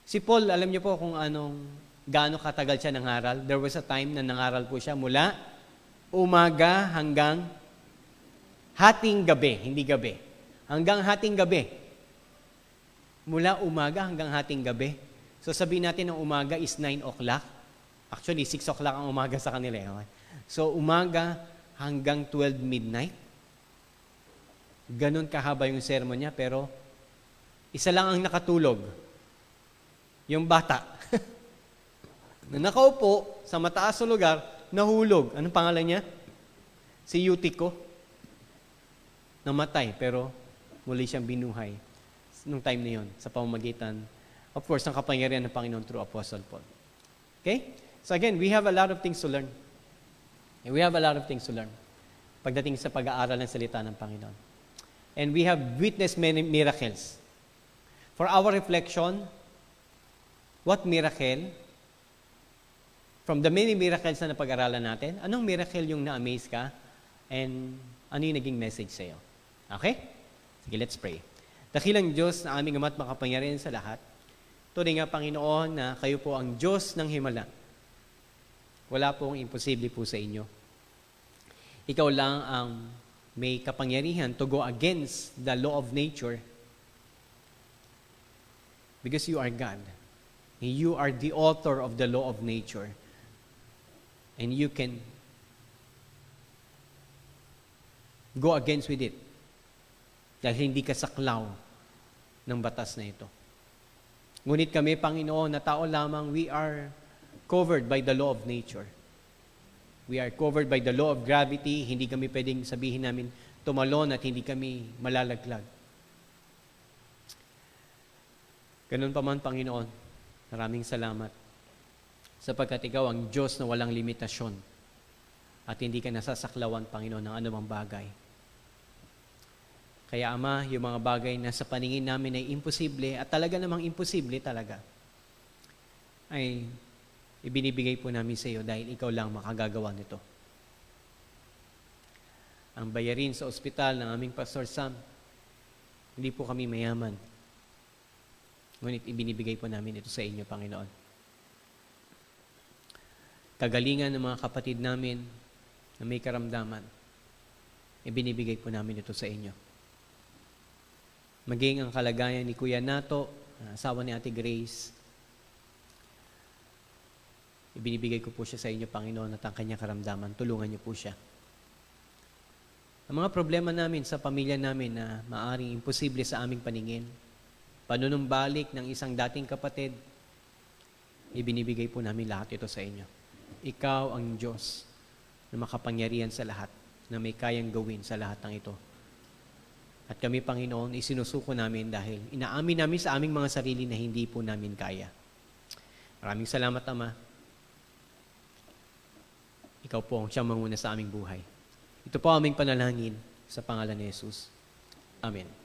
Si Paul, alam niyo po kung gaano katagal siya nangaral. There was a time na nangaral po siya mula umaga hanggang hating gabi, hindi gabi. Hanggang hating gabi. Mula umaga hanggang hating gabi. So sabihin natin ang umaga is 9 o'clock. Actually, 6 o'clock ang umaga sa kanila. Okay? So umaga hanggang 12 midnight. Ganon kahaba yung sermon niya, pero isa lang ang nakatulog. Yung bata. Na nakaupo sa mataas na lugar, nahulog. Anong pangalan niya? Si Eutico. Namatay, pero muli siyang binuhay nung time na yun, sa pamamagitan, of course, ng kapangyarihan ng Panginoon through Apostle Paul. Okay? So again, we have a lot of things to learn. And we have a lot of things to learn pagdating sa pag-aaral ng salita ng Panginoon. And we have witnessed many miracles. For our reflection, what miracle, from the many miracles na napag-aralan natin, anong miracle yung na-amaze ka? And ano yung naging message sa'yo? Okay? Sige, let's pray. Dakilang Diyos na aming Ama't makapangyarihan sa lahat, tunay nga Panginoon na kayo po ang Diyos ng himala. Wala pong imposible po sa inyo. Ikaw lang ang may kapangyarihan to go against the law of nature because you are God. You are the author of the law of nature. And you can go against with it dahil hindi ka saklaw ng batas na ito. Ngunit kami, Panginoon, na tao lamang, we are covered by the law of nature. We are covered by the law of gravity. Hindi kami pwedeng sabihin namin tumalon at hindi kami malalaglag. Ganun pa man, Panginoon, maraming salamat sapagkat ikaw ang Diyos na walang limitasyon at hindi ka nasasaklawan, Panginoon, ng anumang bagay. Kaya, Ama, yung mga bagay na sa paningin namin ay imposible at talaga namang imposible talaga. ay ibinibigay po namin sa iyo dahil ikaw lang makagagawa nito. Ang bayarin sa ospital ng aming Pastor Sam, hindi po kami mayaman. Ngunit ibinibigay po namin ito sa inyo, Panginoon. Kagalingan ng mga kapatid namin na may karamdaman, ibinibigay po namin ito sa inyo. Maging ang kalagayan ni Kuya Nato, asawa ni Ate Grace, ibinibigay ko po siya sa inyo, Panginoon, at ang kanyang karamdaman, tulungan niyo po siya. Ang mga problema namin sa pamilya namin na maaring imposible sa aming paningin, panunumbalik ng isang dating kapatid, ibinibigay po namin lahat ito sa inyo. Ikaw ang Diyos na makapangyarihan sa lahat, na may kayang gawin sa lahat ng ito. At kami, Panginoon, isinusuko namin dahil inaamin namin sa aming mga sarili na hindi po namin kaya. Maraming salamat, Ama. Ikaw po ang siyang manguna sa aming buhay. Ito po aming panalangin sa pangalan ni Jesus. Amen.